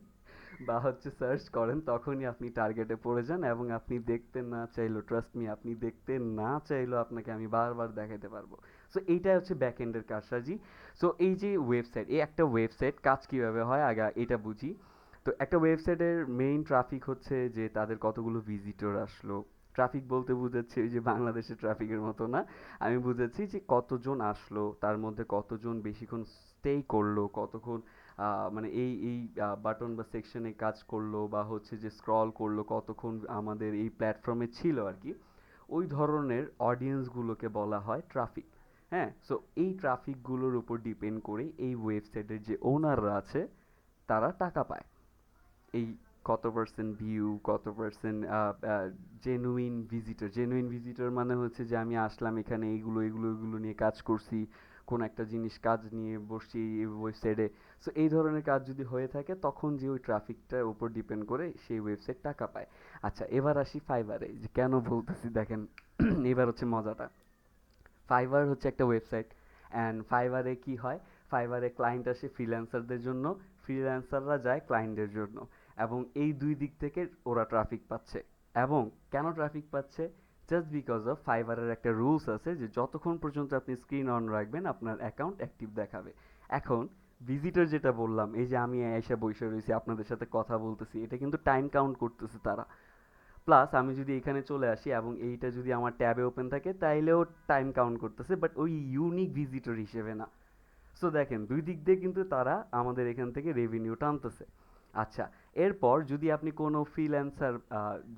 বা হচ্ছে সার্চ করেন, তখনই আপনি টার্গেটে পড়ে যান, এবং আপনি দেখতে না চাইলেও, ট্রাস্ট মি, আপনি দেখতে না চাইলেও আপনাকে আমি বারবার দেখাতে পারবো। সো এইটাই হচ্ছে ব্যাক এন্ডের কারসাজি। সো এই যে ওয়েবসাইট, এই একটা ওয়েবসাইট কাজ কিভাবে হয় আগে এটা বুঝি। তো একটা ওয়েবসাইটের মেইন ট্রাফিক হচ্ছে যে তাদের কতগুলো ভিজিটর আসলো। ট্রাফিক বলতে বুঝাচ্ছি ওই যে বাংলাদেশের ট্রাফিকের মতো না, আমি বুঝাচ্ছি যে কতজন আসলো, তার মধ্যে কতজন বেশিক্ষণ স্টে করলো, কতক্ষণ মানে এই বাটন বা সেকশনে কাজ করলো, বা হচ্ছে যে স্ক্রল করলো, কতক্ষণ আমাদের এই প্ল্যাটফর্মে ছিল আর কি। ওই ধরনের অডিয়েন্সগুলোকে বলা হয় ট্রাফিক। হ্যাঁ, সো এই ট্রাফিকগুলোর উপর ডিপেন্ড করে এই ওয়েবসাইটের যে ওনাররা আছে তারা টাকা পায়। এই কত পার্সেন্ট ভিউ, কত পার্সেন্ট জেনুইন ভিজিটর মানে হচ্ছে যে আমি আসলাম এখানে এইগুলো এগুলো এগুলো নিয়ে কাজ করছি, কোন একটা জিনিস কাজ নিয়ে বসছি এই ওয়েবসাইটে। সো এই ধরনের কাজ যদি হয়ে থাকে তখন যে ওই ট্রাফিকটার উপর ডিপেন্ড করে সেই ওয়েবসাইট টাকা পায়। আচ্ছা, এবার আসি ফাইবারে, যে কেন বলতেছি দেখেন। এবার হচ্ছে মজাটা। ফাইবার হচ্ছে একটা ওয়েবসাইট, অ্যান্ড ফাইবারে কি হয়? ফাইবারে ক্লায়েন্ট আসে ফ্রিল্যান্সারদের জন্য, ফ্রিল্যান্সাররা যায় ক্লায়েন্টের জন্য, এবং এই দুই দিক থেকে ওরা ট্রাফিক পাচ্ছে। এবং কেন ট্রাফিক পাচ্ছে? জাস্ট বিকজ অফ ফাইবারের একটা রুলস আছে যে যতক্ষণ পর্যন্ত আপনি স্ক্রিন অন রাখবেন আপনার অ্যাকাউন্ট অ্যাক্টিভ দেখাবে। এখন ভিজিটর যেটা বললাম, এই যে আমি এসে বসে রয়েছি আপনাদের সাথে কথা বলতেছি, এটা কিন্তু টাইম কাউন্ট করতেছে তারা। প্লাস আমি যদি এখানে চলে আসি এবং এইটা যদি আমার ট্যাবে ওপেন থাকে তাইলেও টাইম কাউন্ট করতেছে, বাট ওই ইউনিক ভিজিটর হিসেবে না। সো দেখেন দুই দিক দিয়ে কিন্তু তারা আমাদের এখান থেকে রেভিনিউ টানতেছে। আচ্ছা, এরপর যদি আপনি কোনো ফ্রিল্যান্সার,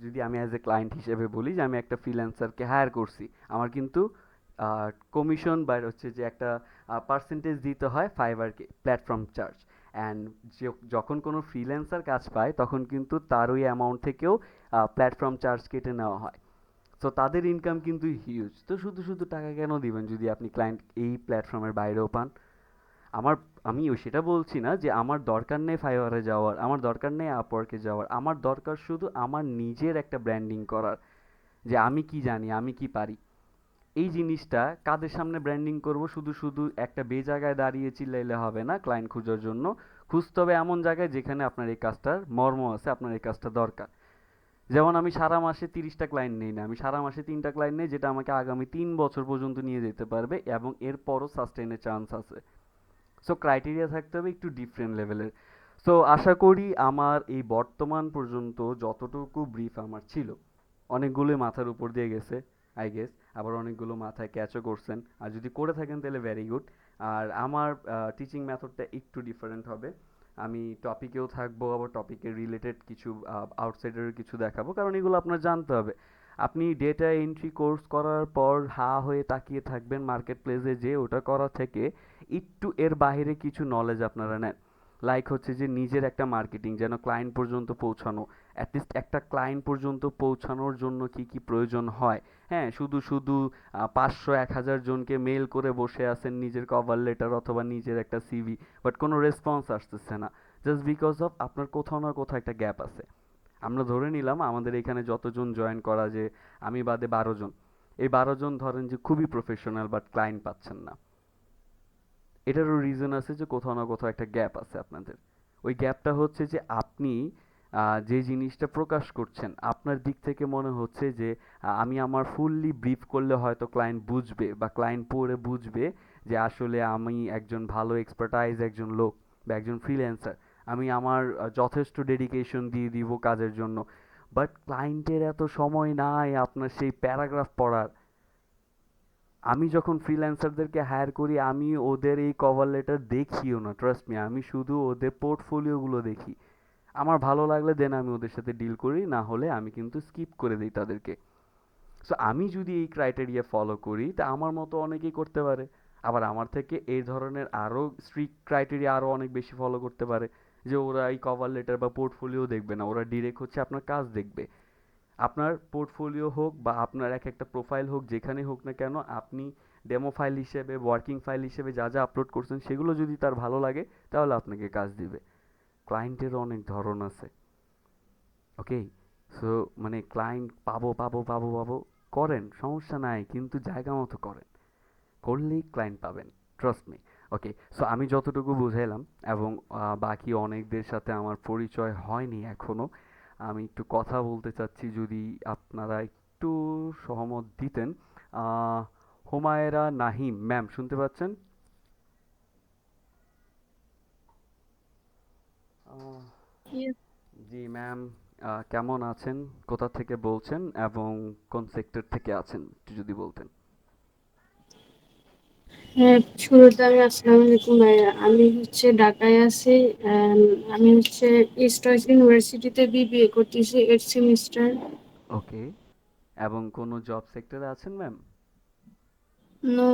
যদি আমি অ্যাজ এ ক্লায়েন্ট হিসেবে বলি যে আমি একটা ফ্রিল্যান্সারকে হায়ার করছি, আমার কিন্তু কমিশন বা হচ্ছে যে একটা পার্সেন্টেজ দিতে হয় ফাইবারকে, প্ল্যাটফর্ম চার্জ। অ্যান্ড যখন কোনো ফ্রিল্যান্সার কাজ পায় তখন কিন্তু তার ওই অ্যামাউন্ট থেকেও প্ল্যাটফর্ম চার্জ কেটে নেওয়া হয়। সো তাদের ইনকাম কিন্তু হিউজ। তো শুধু শুধু টাকা কেন দিবেন যদি আপনি ক্লায়েন্ট এই প্ল্যাটফর্মের বাইরেও পান? আমার আমি সেটা বলছি না যে আমার দরকার নেই ফাইবারে যাওয়ার, আমার দরকার নেই আপওয়ার্কে যাওয়ার, আমার দরকার শুধু আমার নিজের একটা ব্র্যান্ডিং করার, যে আমি কি জানি, আমি কি পারি। এই জিনিসটা কাদের সামনে ব্র্যান্ডিং করব? শুধু শুধু একটা জায়গায় দাঁড়িয়ে চিল্লাইলে হবে না ক্লায়েন্ট খোঁজার জন্য। খুঁজতে হবে এমন জায়গায় যেখানে আপনার এই কাজটার মর্ম আছে, আপনার এই কাজটা দরকার। যেমন আমি সারা মাসে 30টা ক্লায়েন্ট নেই না, আমি সারা মাসে 3টা ক্লায়েন্ট নেই যেটা আমাকে আগামী 3 বছর পর্যন্ত নিয়ে যেতে পারবে এবং এরপরও সাস্টেনের চান্স আছে। সো ক্রাইটেরিয়া থাকতে হবে একটু ডিফারেন্ট লেভেলের। সো আশা করি আমার এই বর্তমান পর্যন্ত যতটুকু ব্রিফ আমার ছিল, অনেকগুলোই মাথার উপর দিয়ে গেছে আই গেস, আবার অনেকগুলো মাথায় ক্যাচও করছেন, আর যদি করে থাকেন তাহলে ভেরি গুড। আর আমার টিচিং মেথডটা একটু ডিফারেন্ট হবে। আমি টপিকেও থাকবো, আবার টপিকের রিলেটেড কিছু আউটসাইডারের কিছু দেখাবো, কারণ এগুলো আপনার জানতে হবে। আপনি ডেটা এন্ট্রি কোর্স করার পর হা হয়ে তাকিয়ে থাকবেন মার্কেট প্লেসে, যে ওটা করা থেকে একটু এর বাইরে কিছু নলেজ আপনারা নেন। লাইক হচ্ছে যে নিজের একটা মার্কেটিং যেন ক্লায়েন্ট পর্যন্ত পৌঁছানো, অ্যাটলিস্ট একটা ক্লায়েন্ট পর্যন্ত পৌঁছানোর জন্য কি কি প্রয়োজন হয়। হ্যাঁ, শুধু শুধু 500-1000 জনকে মেল করে বসে আছেন নিজের কভার লেটার অথবা নিজের একটা সিভি, বাট কোনো রেসপন্স আসতেছে না, জাস্ট বিকজ অফ আপনার কোথাও না কোথাও একটা গ্যাপ আছে। আমরা ধরে নিলাম আমাদের এখানে যতজন জয়েন করা, যে আমি বাদে 12 জন, এই 12 জন ধরেন যে খুবই প্রফেশনাল বাট ক্লায়েন্ট পাচ্ছেন না। এটারও রিজন আছে যে কোথাও না কোথাও একটা গ্যাপ আছে আপনাদের। ওই গ্যাপটা হচ্ছে যে আপনি যে জিনিসটা প্রকাশ করছেন আপনার দিক থেকে মনে হচ্ছে যে আমি আমার ফুললি ব্রিফ করলে হয়তো ক্লায়েন্ট বুঝবে বা ক্লায়েন্ট পড়ে বুঝবে যে আসলে আমি একজন ভালো এক্সপার্টাইজ একজন লোক বা একজন ফ্রিল্যান্সার, আমি আমার যথেষ্ট ডেডিকেশন দিয়ে দিব কাজের জন্য। বাট ক্লায়েন্টের এত সময় নাই আপনার সেই প্যারাগ্রাফ পড়ার। আমি যখন ফ্রিল্যান্সারদেরকে হায়ার করি আমি ওদের এই কভার লেটার দেখিও না, ট্রাস্ট মি, আমি শুধু ওদের পোর্টফোলিওগুলো দেখি। আমার ভালো লাগলে দেন আমি ওদের সাথে ডিল করি, না হলে আমি কিন্তু স্কিপ করে দিই তাদেরকে। সো আমি যদি এই ক্রাইটেরিয়া ফলো করি তা আমার মতো অনেকেই করতে পারে। আবার আমার থেকে এই ধরনের আরো স্ট্রিক্ট ক্রাইটেরিয়া আরো অনেক বেশি ফলো করতে পারে, যে ওরা এই কভার লেটার বা পোর্টফোলিও দেখবে না, ওরা ডিরেক্ট হচ্ছে আপনার কাজ দেখবে। আপনার পোর্টফোলিও হোক বা আপনার এক একটা প্রোফাইল হোক, যেখানে হোক না কেন, আপনি ডেমো ফাইল হিসেবে, ওয়ার্কিং ফাইল হিসেবে যা যা আপলোড করছেন সেগুলো যদি তার ভালো লাগে তাহলে আপনাকে কাজ দিবে। ক্লায়েন্টেরও অনেক ধরন আছে, ওকে? সো মানে ক্লায়েন্ট পাবো পাবো পাবো পাবো করেন, সমস্যা নাই, কিন্তু জায়গা মতো করেন, করলেই ক্লায়েন্ট পাবেন, ট্রাস্ট মি। ওকে, সো আমি যতটুকু বুঝাইলাম, এবং বাকি অনেকদের সাথে আমার পরিচয় হয়নি এখনো, আমি একটু কথা বলতে চাচ্ছি, যদি আপনারা একটু সহমত দিতেন। আহ, হুমায়রা নাহিম ম্যাম, শুনতে পাচ্ছেন? আহ, Yes. জি ম্যাম, কেমন আছেন, কোথা থেকে বলছেন এবং কোন সেক্টর থেকে আছেন একটু যদি বলতেন। হ্যাঁ, শুরুতে আমি আসসালামু আলাইকুম ভাইয়া। আমি হচ্ছে ঢাকায় আছি। আমি হচ্ছে ইস্ট ওয়েস্ট ইউনিভার্সিটিতে বিবিএ করতেছি 8 সেমিস্টার। ওকে, এবং কোনো জব সেক্টরে আছেন ম্যাম? নো,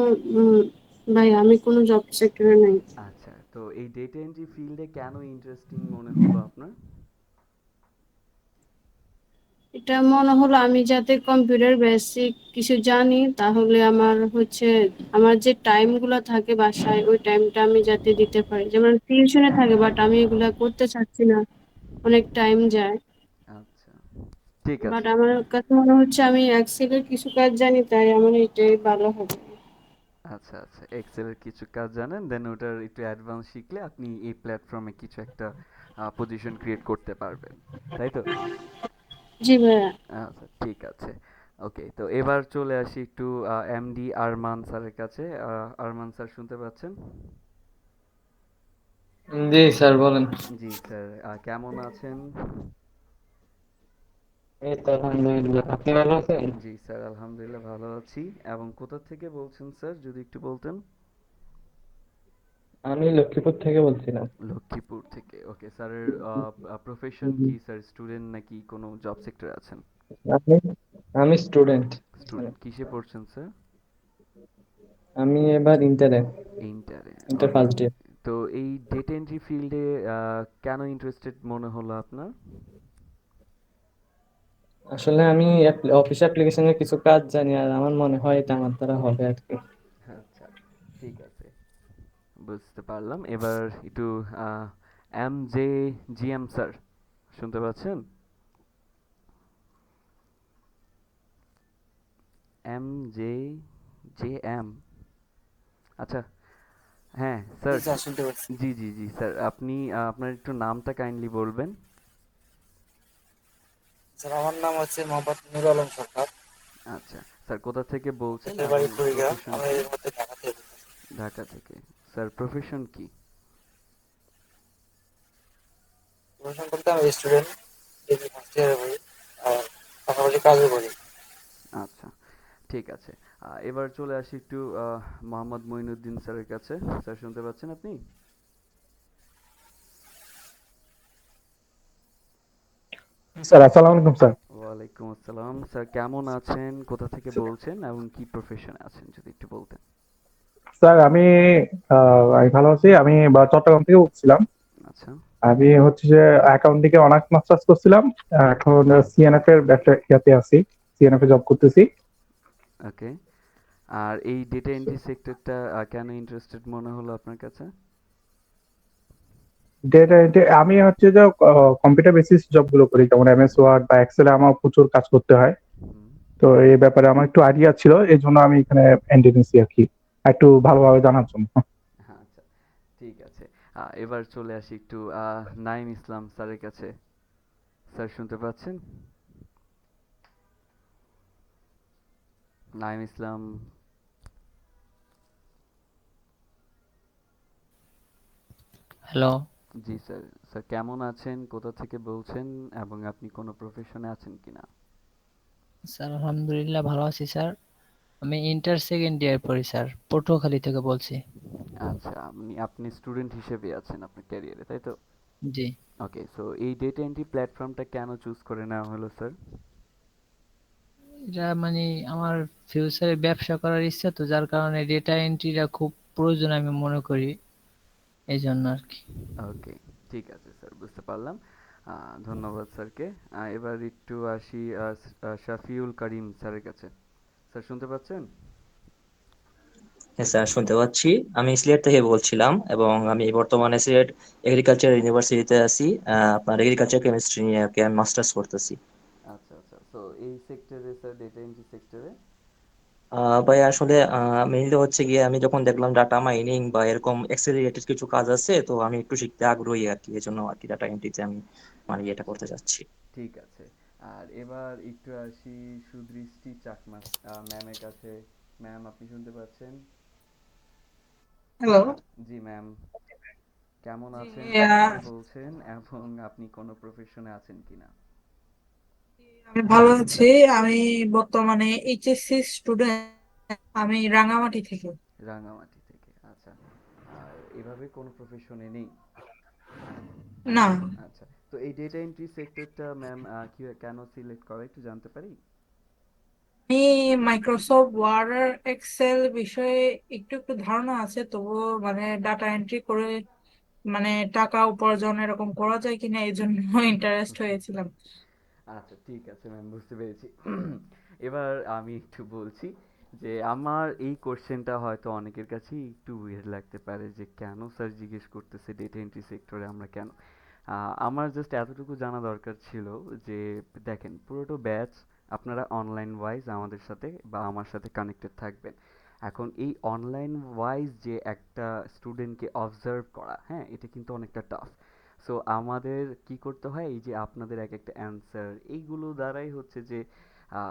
ভাইয়া আমি কোনো জব সেক্টরে নাই। আচ্ছা, তো এই ডেটা এন্ট্রি ফিল্ডে কেন ইন্টারেস্টিং মনে হলো আপনার? এটা মনে হলো আমি যাতে কম্পিউটার বেসিক কিছু জানি, তাহলে আমার হচ্ছে আমার যে টাইমগুলো থাকে বাসায় ওই টাইমটা আমি যাতে দিতে পারি। যেমন টিউশনে থাকে, বাট আমি এগুলা করতে চাচ্ছি না, অনেক টাইম যায়। আচ্ছা, ঠিক বাট আছে। আমার কাছে মনে হচ্ছে আমি এক্সেলের কিছু কাজ জানি, তাই আমার এটাই ভালো হবে। আচ্ছা আচ্ছা, এক্সেলের কিছু কাজ জানেন, দেন ওটার একটু অ্যাডভান্স শিখলে আপনি এই প্ল্যাটফর্মে কিছু একটা পজিশন ক্রিয়েট করতে পারবেন, তাই তো? জি ভাইয়া। আচ্ছা, ঠিক আছে। ওকে, তো এবার চলে আসি একটু এমডি আরমান স্যারের কাছে। আরমান স্যার, শুনতে পাচ্ছেন? জি স্যার বলেন। জি স্যার, কেমন আছেন? এই তো আলহামদুলিল্লাহ, আপনি ভালো আছেন? জি স্যার, আলহামদুলিল্লাহ ভালো আছি। এবং কোথা থেকে বলছেন স্যার, যদি একটু বলতেন? আমি লক্ষ্মীপুর থেকে বলছিলাম। লক্ষ্মীপুর থেকে। ওকে, স্যারের প্রফেশন জি। কি স্যার? স্টুডেন্ট নাকি কোনো জব সেক্টরে আছেন? আপনি? আমি স্টুডেন্ট। স্টুডেন্ট, কিসে পড়ছেন স্যার? আমি এবার ইন্টারে, ইন্টারে। ইন্টার ওকে, ফার্স্ট ইয়ার। তো এই ডেটা এন্ট্রি ফিল্ডে কেন ইন্টারেস্টেড মনে হলো আপনার? আসলে আমি অফিস অ্যাপ্লিকেশনের কিছু কাজ জানি, আর আমার মনে হয় এটা আমার দ্বারা হবে আর কি। আচ্ছা, ঠিক আছে, বুঝতে পারলাম। এবার একটু M J G M sir, শুনতে পাচ্ছেন? এম জে জে এম, আচ্ছা, হ্যাঁ স্যার। জি স্যার, শুনতে পাচ্ছি। জি জি জি স্যার, আপনি আপনার একটু নামটা কাইন্ডলি বলবেন? স্যার, আমার নাম হচ্ছে মোহাম্মদ নুর আলম সরকার। আচ্ছা স্যার, কোথা থেকে বলছেন দেশের এবং বাড়ি কুড়িগ্রাম, প্রফেশন আমি কি? এর মধ্যে ঢাকা থেকে বলতেছি। ঢাকা থেকে। স্যার, প্রফেশন কি? পড়াশোনা করতে আমি স্টুডেন্ট, ডিগ্রি ফার্স্ট ইয়ারে পড়ি, আর পাশাপাশি কাজও করি। আচ্ছা, ঠিক আছে। এবার চলে আসি একটু মোহাম্মদ মঈনুদ্দিন স্যারের কাছে। স্যার, শুনতে পাচ্ছেন আপনি? স্যার আসসালামু আলাইকুম স্যার। ওয়ালাইকুম আসসালাম স্যার, কেমন আছেন, কোথা থেকে বলছেন এবং কি প্রফেশনে আছেন যদি একটু বলতেন? স্যার আমি ভালো আছি। আমি চট্টগ্রাম থেকে বলছিলাম। আচ্ছা। আমি হচ্ছে যে অ্যাকাউন্টিং এ অনার্স মাস্টার্স করছিলাম। এখন সিএনএফ এর একটা ইয়াতে আছি, সিএনএফ এ জব করতেছি। ওকে, আর এই ডেটা এন্ট্রি সেক্টরটা কেন ইন্টারেস্টেড মনে হলো আপনার কাছে? আমি হচ্ছে যে কম্পিউটার বেসিস জব গুলো করি, যেমন এমএস ওয়ার্ড বা এক্সেল আমার প্রচুর কাজ করতে হয়। হুম। তো এই ব্যাপারে আমার একটু আইডিয়া ছিল, এই জন্য আমি এখানে এন্ট্রি আর কি, একটু ভালোভাবে জানার জন্য। আচ্ছা, ঠিক আছে। এবার চলে আসি একটু নাইম ইসলাম স্যারের কাছে। স্যার, শুনতে পাচ্ছেন? নাইম ইসলাম। হ্যালো জি স্যার। স্যার, কেমন আছেন, কোথা থেকে বলছেন এবং আপনি কোনো প্রফেশনে আছেন কিনা? স্যার, আলহামদুলিল্লাহ ভালো আছি স্যার। আমি ইন্টার সেকেন্ড ইয়ার পড়ি স্যার, পটুয়াখালী থেকে বলছি। আচ্ছা, আপনি আপনি স্টুডেন্ট হিসেবে আছেন আপনার ক্যারিয়ারে, তাই তো? জি, ওকে, সো এই ডেটা এন্ট্রি প্ল্যাটফর্মটা কেন চুজ করে নেওয়া হলো স্যার? এটা মানে আমার ফিউচারে ব্যবসা করার ইচ্ছা, তো যার কারণে ডেটা এন্ট্রিটা খুব প্রয়োজন আমি মনে করি, এই জন্য আর কি। ওকে, ঠিক আছে স্যার, বুঝতে পারলাম। ধন্যবাদ স্যারকে। এবার একটু আসি শাফিউল করিম স্যারের কাছে। স্যার শুনতে পাচ্ছেন? হ্যাঁ স্যার, শুনতে পাচ্ছি। আমি সিলেট থেকে বলছিলাম এবং আমি বর্তমানে সিলেট এগ্রিকালচার ইউনিভার্সিটিতে আছি। আপনার এগ্রিকালচার কেমিস্ট্রি নিয়ে আর কি আমি মাস্টার্স করতেছি। আচ্ছা আচ্ছা, তো এই সেক্টরে স্যার, ডেটা এন্ট্রি সেক্টরে? ভাই আসলে মেইনলি হচ্ছে গিয়ে আমি যখন দেখলাম ডাটা মাইনিং বা এরকম এক্সেল রিলেটেড কিছু কাজ আছে, তো আমি একটু শিখতে আগ্রহী আর কি, এই জন্য আর কি ডাটা এন্ট্রিতে আমি মানে এটা আচ্ছা, করতে চাচ্ছি। ঠিক আছে। আর এবার একটু আসি সুদৃষ্টি চাকমা ম্যামের কাছে। ম্যাম, আপনি শুনতে পাচ্ছেন? হ্যালো। জি ম্যাম, কেমন জি। আছেন, কোথা আহ, থেকে বলছেন, এবং আপনি কোনো প্রফেশনে আছেন কিনা? আমি ভালো আছি। আমি বর্তমানে এইচএসসি স্টুডেন্ট। আমি রাঙামাটি থেকে। রাঙামাটি থেকে, আচ্ছা। আর এভাবে কোনো প্রফেশনে নেই? না, আচ্ছা, তো এই ডেটা এন্ট্রি সেক্টরটা ম্যাম কি কেন সিলেক্ট করা একটু জানতে পারি? আমি মাইক্রোসফট ওয়ার্ড আর এক্সেল বিষয়ে একটু একটু ধারণা আছে, তবুও মানে ডাটা এন্ট্রি করে মানে টাকা উপার্জন এরকম করা যায় কিনা এই জন্য ইন্টারেস্ট হয়েছিলাম। আচ্ছা, ঠিক আছে ম্যাম, বুঝতে পেরেছি। এবার আমি একটু বলছি যে আমার এই কোশ্চেনটা হয়তো অনেকের কাছেই একটু উইয়ার্ড লাগতে পারে, যে কেন স্যার জিজ্ঞেস করতেছে ডেটা এন্ট্রি সেক্টরে আমরা কেন। আমার জাস্ট এতটুকু জানা দরকার ছিল যে দেখেন, পুরোটো ব্যাচ আপনারা অনলাইন ওয়াইজ আমাদের সাথে বা আমার সাথে কানেক্টেড থাকবেন। এখন এই অনলাইন ওয়াইজ যে একটা স্টুডেন্টকে অবজার্ভ করা, হ্যাঁ, এটা কিন্তু অনেকটা টাফ। সো আমাদের কি করতে হয়, এই যে আপনাদের এক একটা অ্যান্সার, এইগুলো দ্বারাই হচ্ছে যে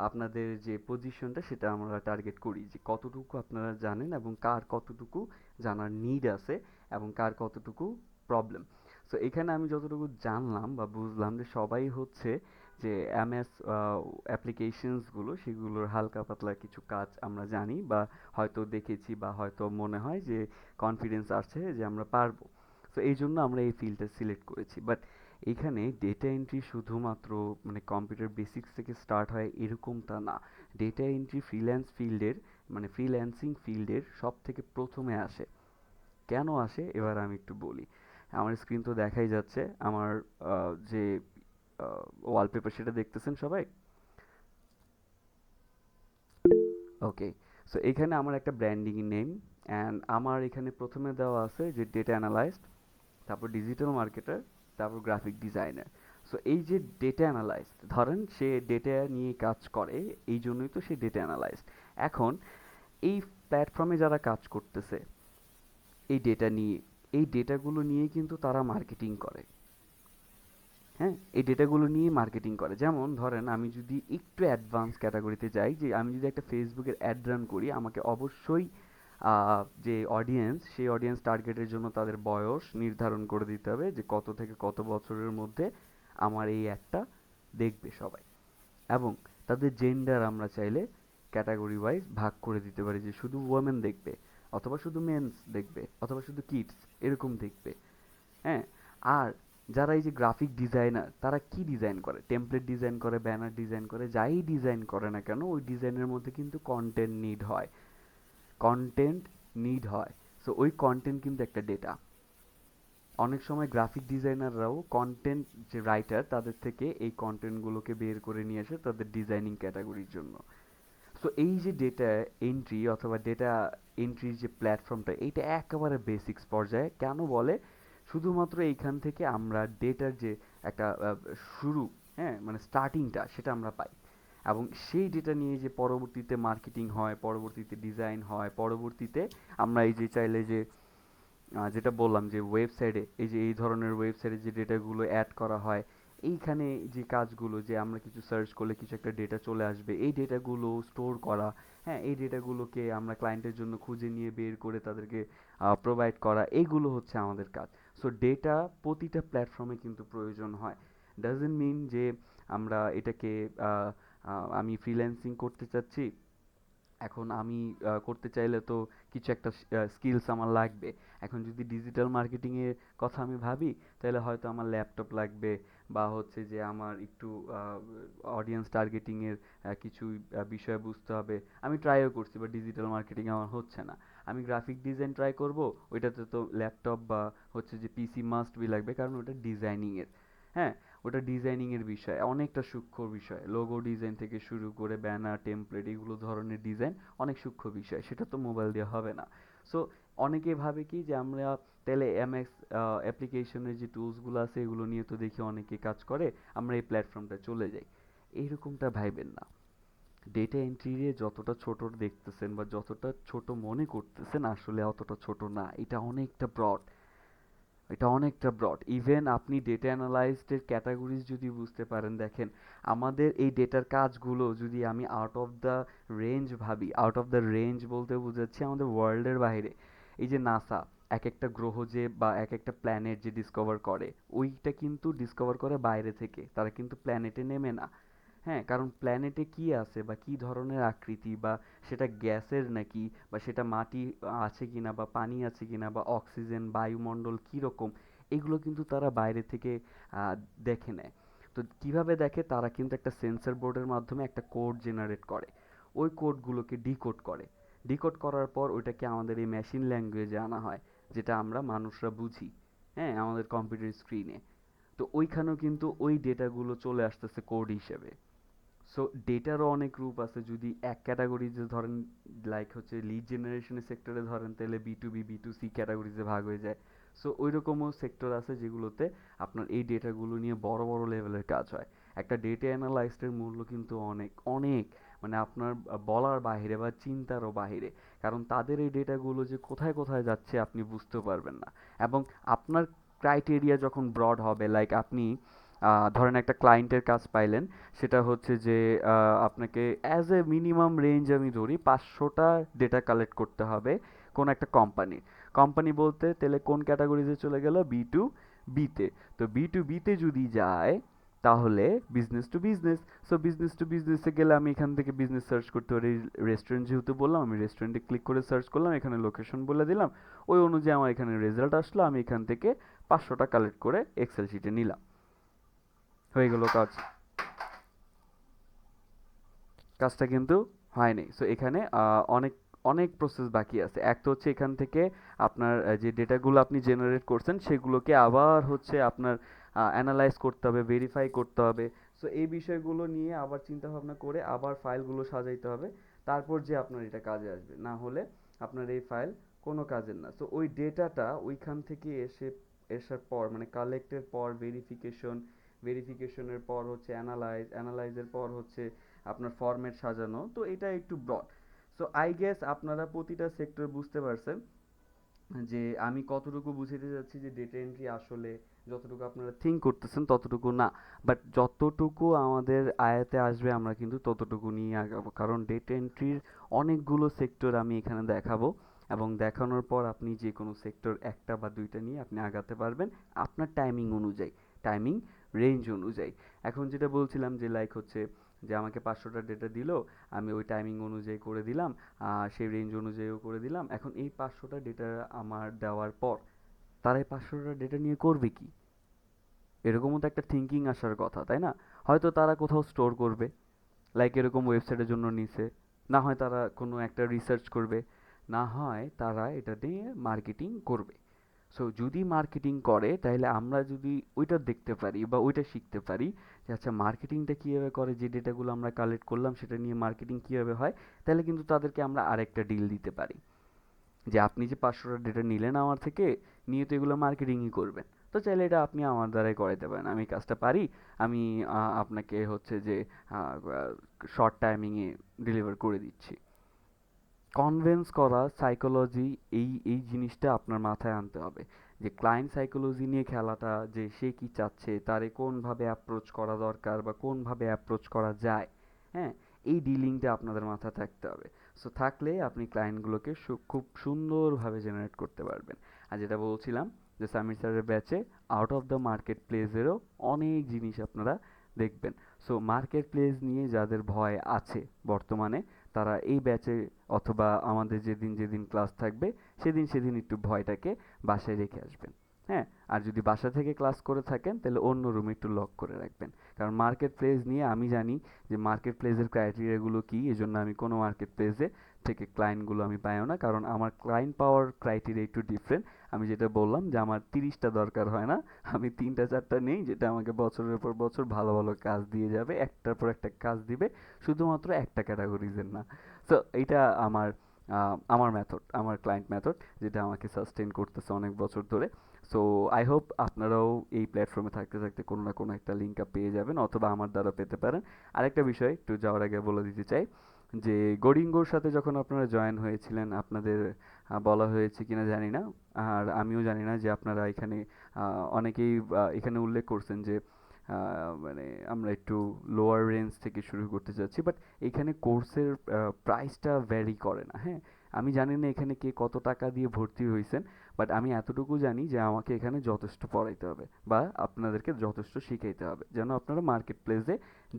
আপনাদের যে পজিশনটা সেটা আমরা টার্গেট করি, যে কতটুকু আপনারা জানেন এবং কার কতটুকু জানার নিড আছে এবং কার কতটুকু প্রবলেম। সো এখানে আমি যতটুকু জানলাম বা বুঝলাম যে সবাই হচ্ছে যে এমএস অ্যাপ্লিকেশনসগুলো, সেগুলোর হালকা পাতলা কিছু কাজ আমরা জানি বা হয়তো দেখেছি বা হয়তো মনে হয় যে কনফিডেন্স আছে যে আমরা পারবো। সো এই জন্য আমরা এই ফিল্ডটা সিলেক্ট করেছি। বাট এখানে ডেটা এন্ট্রি শুধুমাত্র মানে কম্পিউটার বেসিক্স থেকে স্টার্ট হয় এরকমটা না। ডেটা এন্ট্রি ফ্রিল্যান্সিং ফিল্ডের সব থেকে প্রথমে আসে। কেন আসে এবার আমি একটু বলি। আমার স্ক্রিন তো দেখাই যাচ্ছে, আমার যে ওয়ালপেপার সেটা দেখতেছেন সবাই? ওকে, সো এখানে আমার একটা ব্র্যান্ডিং নেম, অ্যান্ড আমার এখানে প্রথমে দেওয়া আছে যে ডেটা অ্যানালাইস্ট, তারপর ডিজিটাল মার্কেটার, তারপর গ্রাফিক ডিজাইনার। সো এই যে ডেটা অ্যানালাইস্ট, ধরেন সে ডেটা নিয়ে কাজ করে, এই জন্যই তো সে ডেটা অ্যানালাইস্ট। এখন এই প্ল্যাটফর্মে যারা কাজ করতেছে এই ডেটা নিয়ে, এই ডেটাগুলো নিয়ে কিন্তু তারা মার্কেটিং করে। হ্যাঁ, এই ডেটাগুলো নিয়ে মার্কেটিং করে। যেমন ধরেন আমি যদি একটু অ্যাডভান্স ক্যাটাগরিতে যাই, যে আমি যদি একটা ফেসবুকের অ্যাড রান করি, আমাকে অবশ্যই যে অডিয়েন্স, সেই অডিয়েন্স টার্গেটের জন্য তাদের বয়স নির্ধারণ করে দিতে হবে, যে কত থেকে কত বছরের মধ্যে আমার এই অ্যাডটা দেখবে সবাই। এবং তাদের জেন্ডার আমরা চাইলে ক্যাটাগরি ওয়াইজ ভাগ করে দিতে পারি, যে শুধু ওমেন দেখবে, অথবা শুধু মেন্স দেখবে, অথবা শুধু কিডস এরকম দেখবে। হ্যাঁ, আর যারা এই যে গ্রাফিক ডিজাইনার, তারা কি ডিজাইন করে, টেমপ্লেট ডিজাইন করে, ব্যানার ডিজাইন করে, যাই ডিজাইন করে না কেন, ওই ডিজাইনের মধ্যে কিন্তু কন্টেন্ট নিড হয়, কন্টেন্ট নিড হয়। সো ওই কন্টেন্ট কিন্তু একটা ডেটা। অনেক সময় গ্রাফিক ডিজাইনাররাও কন্টেন্ট যে রাইটার, তাদের থেকে এই কন্টেন্টগুলোকে বের করে নিয়ে আসে তাদের ডিজাইনিং ক্যাটাগরির জন্য। সো এই যে ডেটা এন্ট্রি অথবা ডেটা এন্ট্রির যে প্ল্যাটফর্মটা, এইটা একেবারে বেসিক্স পর্যায়ে। কেন বলে, শুধুমাত্র এইখান থেকে আমরা ডেটার যে একটা শুরু, হ্যাঁ, মানে স্টার্টিংটা সেটা আমরা পাই। এবং সেই ডেটা নিয়ে যে পরবর্তীতে মার্কেটিং হয়, পরবর্তীতে ডিজাইন হয়, পরবর্তীতে আমরা এই যে চাইলে যে যেটা বললাম যে ওয়েবসাইটে, এই যে এই ধরনের ওয়েবসাইটে যে ডেটাগুলো অ্যাড করা হয়, এইখানে যে কাজগুলো, যে আমরা কিছু সার্চ করলে কিছু একটা ডেটা চলে আসবে, এই ডেটাগুলো স্টোর করা, হ্যাঁ, এই ডেটাগুলোকে আমরা ক্লায়েন্টের জন্য খুঁজে নিয়ে বের করে তাদেরকে প্রোভাইড করা, এইগুলো হচ্ছে আমাদের কাজ। সো ডেটা প্রতিটা প্ল্যাটফর্মে কিন্তু প্রয়োজন হয়। ডাজন্ট মিন যে আমরা এটাকে আমি ফ্রিল্যান্সিং করতে চাচ্ছি, এখন আমি করতে চাইলে তো কিছু একটা স্কিলস আমার লাগবে। এখন যদি ডিজিটাল মার্কেটিংয়ের কথা আমি ভাবি, তাহলে হয়তো আমার ল্যাপটপ লাগবে বা হচ্ছে যে আমার একটু অডিয়েন্স টার্গেটিংয়ের কিছু বিষয় বুঝতে হবে। আমি ট্রাইও করছি, বাট ডিজিটাল মার্কেটিং আমার হচ্ছে না। আমি গ্রাফিক ডিজাইন ট্রাই করব, ওইটাতে তো ল্যাপটপ বা হচ্ছে যে পিসি মাস্ট বি লাগবে, কারণ ওটা ডিজাইনিংয়ের। হ্যাঁ, ওটা ডিজাইনিংয়ের বিষয়, অনেকটা সূক্ষ্ম বিষয়। লোগো ডিজাইন থেকে শুরু করে ব্যানার, টেমপ্লেট, এগুলো ধরনের ডিজাইন অনেক সূক্ষ্ম বিষয়, সেটা তো মোবাইল দিয়ে হবে না। সো অনেকে ভাবে কি যে আমরা তাহলে এমএক্স অ্যাপ্লিকেশনের যে টুলসগুলো আছে এগুলো নিয়ে তো দেখি অনেকে কাজ করে, আমরা এই প্ল্যাটফর্মটা চলে যাই। এইরকমটা ভাইবেন না। ডেটা এন্ট্রিরে যতটা ছোট দেখতেছেন বা যতটা ছোট মনে করতেছেন, আসলে অতটা ছোট না। এটা অনেকটা ব্রড। ইভেন আপনি ডেটা অ্যানালাইস্টের ক্যাটাগরিজ যদি বুঝতে পারেন, দেখেন আমাদের এই ডেটার কাজগুলো যদি আমি আউট অফ দ্য রেঞ্জ ভাবি, আউট অফ দ্য রেঞ্জ বলতে বোঝাচ্ছি আমাদের ওয়ার্ল্ডের বাইরে। এই যে নাসা এক একটা গ্রহ যে বা এক একটা প্ল্যানেট যে ডিসকভার করে, ওইটা কিন্তু ডিসকভার করে বাইরে থেকে, তারা কিন্তু প্ল্যানেটে নেমে না। হ্যাঁ, কারণ প্ল্যানেটে কি আছে বা কি ধরনের আকৃতি, বা সেটা গ্যাসের নাকি, বা সেটা মাটি আছে কিনা, বা পানি আছে কিনা, বা অক্সিজেন বায়ুমণ্ডল কীরকম, এগুলো কিন্তু তারা বাইরে থেকে দেখে নেয়। তো কিভাবে দেখে, তারা কিন্তু একটা সেন্সর বোর্ডের মাধ্যমে একটা কোড জেনারেট করে, ওই কোডগুলোকে ডিকোড করে। ডিকোড করার পর ওইটাকে আমাদের এই মেশিন ল্যাঙ্গুয়েজে আনা হয়, যেটা আমরা মানুষরা বুঝি, হ্যাঁ, আমাদের কম্পিউটার স্ক্রিনে। তো ওইখানেও কিন্তু ওই ডেটাগুলো চলে আসতেছে কোড হিসেবে। সো ডেটারও অনেক রূপ আছে। যদি এক ক্যাটাগরিজে ধরেন, লাইক হচ্ছে লিড জেনারেশনের সেক্টরে ধরেন, তাহলে B2B B2C ক্যাটাগরিজে ভাগ হয়ে যায়। সো ওই রকমও সেক্টর আছে যেগুলোতে আপনার এই ডেটাগুলো নিয়ে বড় বড় লেভেলের কাজ হয়। একটা ডেটা অ্যানালাইস্টের মূল্য কিন্তু অনেক অনেক, মানে আপনার বলার বাইরে বা চিন্তারও বাইরে। কারণ তাদের এই ডেটাগুলো যে কোথায় কোথায় যাচ্ছে আপনি বুঝতেও পারবেন না। এবং আপনার ক্রাইটেরিয়া যখন ব্রড হবে, লাইক আপনি ধরেন একটা ক্লায়েন্টের কাজ পাইলেন, সেটা হচ্ছে যে আপনাকে অ্যাজ এ মিনিমাম রেঞ্জ আমি ধরি 500টা ডেটা কালেক্ট করতে হবে কোন একটা কোম্পানির। কোম্পানি বলতে তাহলে কোন ক্যাটাগরিতে চলে গেল, B2B-তে। তো B2B-তে যদি যায়, তাহলে business to business. So business to বিজনেসে গেলে আমি এখান থেকে বিজনেস সার্চ করতে পারি। রেস্টুরেন্ট যেহেতু বললাম, আমি রেস্টুরেন্টে ক্লিক করে সার্চ করলাম, এখানে লোকেশন বলে দিলাম, ওই অনুযায়ী আমার এখানে রেজাল্ট আসলো, আমি এখান থেকে 500টা কালেক্ট করে এক্সেল শিটে নিলাম, হয়ে গেল কাজ। কাজটা কিন্তু হয়নি। সো এখানে অনেক অনেক প্রসেস বাকি আছে। এক তো হচ্ছে এখান থেকে আপনার যে ডেটাগুলো আপনি জেনারেট করছেন সেগুলোকে আবার হচ্ছে আপনার অ্যানালাইজ করতে হবে, ভেরিফাই করতে হবে। সো এই বিষয়গুলো নিয়ে আবার চিন্তা ভাবনা করে আবার ফাইলগুলো সাজাইতে হবে, তারপর যে আপনার এটা কাজে আসবে। না হলে আপনার এই ফাইল কোনো কাজের না। সো ওই ডেটাটা ওইখান থেকে আসার পর, মানে কালেক্টের পর ভেরিফিকেশন, ভেরিফিকেশনের পর হচ্ছে অ্যানালাইজের পর হচ্ছে আপনার ফরম্যাট সাজানো। তো এটা একটু ব্রড। সো আই গেস আপনারা প্রতিটা সেক্টর বুঝতে পারছেন যে আমি কতটুকু বুঝাতে যাচ্ছি, যে ডেটা এন্ট্রি আসলে যতটুকু আপনারা থিঙ্ক করতেছেন ততটুকু না, বাট যতটুকু আমাদের আয়াতে আসবে আমরা কিন্তু ততটুকু নিয়ে আগাবো। কারণ ডেটা এন্ট্রির অনেকগুলো সেক্টর আমি এখানে দেখাবো, এবং দেখানোর পর আপনি যে কোনো সেক্টর একটা বা দুইটা নিয়ে আপনি আগাতে পারবেন আপনার টাইমিং অনুযায়ী, টাইমিং রেঞ্জ অনুযায়ী। এখন যেটা বলছিলাম যে লাইক হচ্ছে যে আমাকে 500টা ডেটা দিল, আমি ওই টাইমিং অনুযায়ী করে দিলাম, সেই রেঞ্জ অনুযায়ীও করে দিলাম। এখন এই 500টা ডেটা আমার দেওয়ার পর তারা এই 500টা ডেটা নিয়ে করবে কি? এরকমও তো একটা থিঙ্কিং আসার কথা, তাই না? হয়তো তারা কোথাও স্টোর করবে, লাইক এরকম ওয়েবসাইটের জন্য নিছে, না হয় তারা কোনো একটা রিসার্চ করবে, না হয় তারা এটা নিয়ে মার্কেটিং করবে। সো যদি মার্কেটিং করে, তাহলে আমরা যদি ওইটা দেখতে পারি বা ওইটা শিখতে পারি যে আচ্ছা মার্কেটিংটা কীভাবে করে, যে ডেটাগুলো আমরা কালেক্ট করলাম সেটা নিয়ে মার্কেটিং কীভাবে হয়, তাহলে কিন্তু তাদেরকে আমরা আরেকটা ডিল দিতে পারি যে আপনি যে 500টা ডেটা নিলেন আমার থেকে, নিয়ে তো এগুলো মার্কেটিংই করবেন, তো চাইলে এটা আপনি আমার দ্বারাই করাইতে পারেন, আমি কাজটা পারি, আমি আপনাকে হচ্ছে যে শর্ট টাইমিংয়ে ডেলিভার করে দিচ্ছি। কনভিন্স করা সাইকোলজি, এই এই জিনিসটা আপনার মাথায় আনতে হবে, যে ক্লায়েন্ট সাইকোলজি নিয়ে খেলাটা, যে সে কি চাচ্ছে, তারে কোনভাবে অ্যাপ্রোচ করা দরকার বা কোনভাবে অ্যাপ্রোচ করা যায়, হ্যাঁ, এই ডিলিংটা আপনাদের মাথায় থাকতে হবে। সো থাকলে আপনি ক্লায়েন্টগুলোকে খুব সুন্দরভাবে জেনারেট করতে পারবেন। আর যেটা বলছিলাম যে সামির স্যারের ব্যাচে আউট অফ দ্য মার্কেট প্লেসেরও অনেক জিনিস আপনারা দেখবেন। সো মার্কেট প্লেস নিয়ে যাদের ভয় আছে বর্তমানে, তারা এই ব্যাচে অথবা আমাদের যেদিন যেদিন ক্লাস থাকবে সেদিন সেদিন একটু ভয়টাকে বাসায় রেখে আসবেন। হ্যাঁ। হ্যাঁ? আর যদি বাসা থেকে ক্লাস করে থাকেন তাহলে অন্য রুমে একটু লক করে রাখবেন। কারণ মার্কেট প্লেস নিয়ে আমি জানি যে মার্কেট প্লেসের ক্রাইটেরিয়াগুলো কী, এজন্য আমি কোনো মার্কেট প্লেসে থেকে ক্লায়েন্টগুলো আমি পাইও না, কারণ আমার ক্লায়েন্ট পাওয়ার ক্রাইটেরিয়া একটু ডিফারেন্ট। আমি যেটা বললাম যে আমার 30টা দরকার হয় না, আমি 3টা 4টা নেই যেটা আমাকে বছরের পর বছর ভালো ভালো কাজ দিয়ে যাবে, একটার পর একটা কাজ দিবে, শুধুমাত্র একটা ক্যাটাগরিজের না। সো এইটা আমার আমার মেথড, আমার ক্লায়েন্ট মেথড, যেটা আমাকে সাস্টেন করতেছে অনেক বছর ধরে। সো আই হোপ আপনারাও এই প্ল্যাটফর্মে থাকতে থাকতে কোনো না কোনো একটা লিঙ্ক আপ পেয়ে যাবেন, অথবা আমার দ্বারা পেতে পারেন। আরেকটা বিষয় একটু যাওয়ার আগে বলে দিতে চাই যে গডিঙ্গোর সাথে যখন আপনারা জয়েন হয়েছিলেন, আপনাদের বলা হয়েছে কিনা জানি না, আর আমিও জানি না যে আপনারা এখানে অনেকেই এখানে উল্লেখ করছেন যে মানে আমরা একটু লোয়ার রেঞ্জ থেকে শুরু করতে চাচ্ছি, বাট এখানে কোর্সের প্রাইসটা ভ্যারি করে না। হ্যাঁ, আমি জানি না এখানে কে কত টাকা দিয়ে ভর্তি হয়েছেন, বাট আমি এতটুকু জানি যে আমাকে এখানে যথেষ্ট পড়াইতে হবে বা আপনাদেরকে যথেষ্ট শিখাইতে হবে যেন আপনারা মার্কেট প্লেসে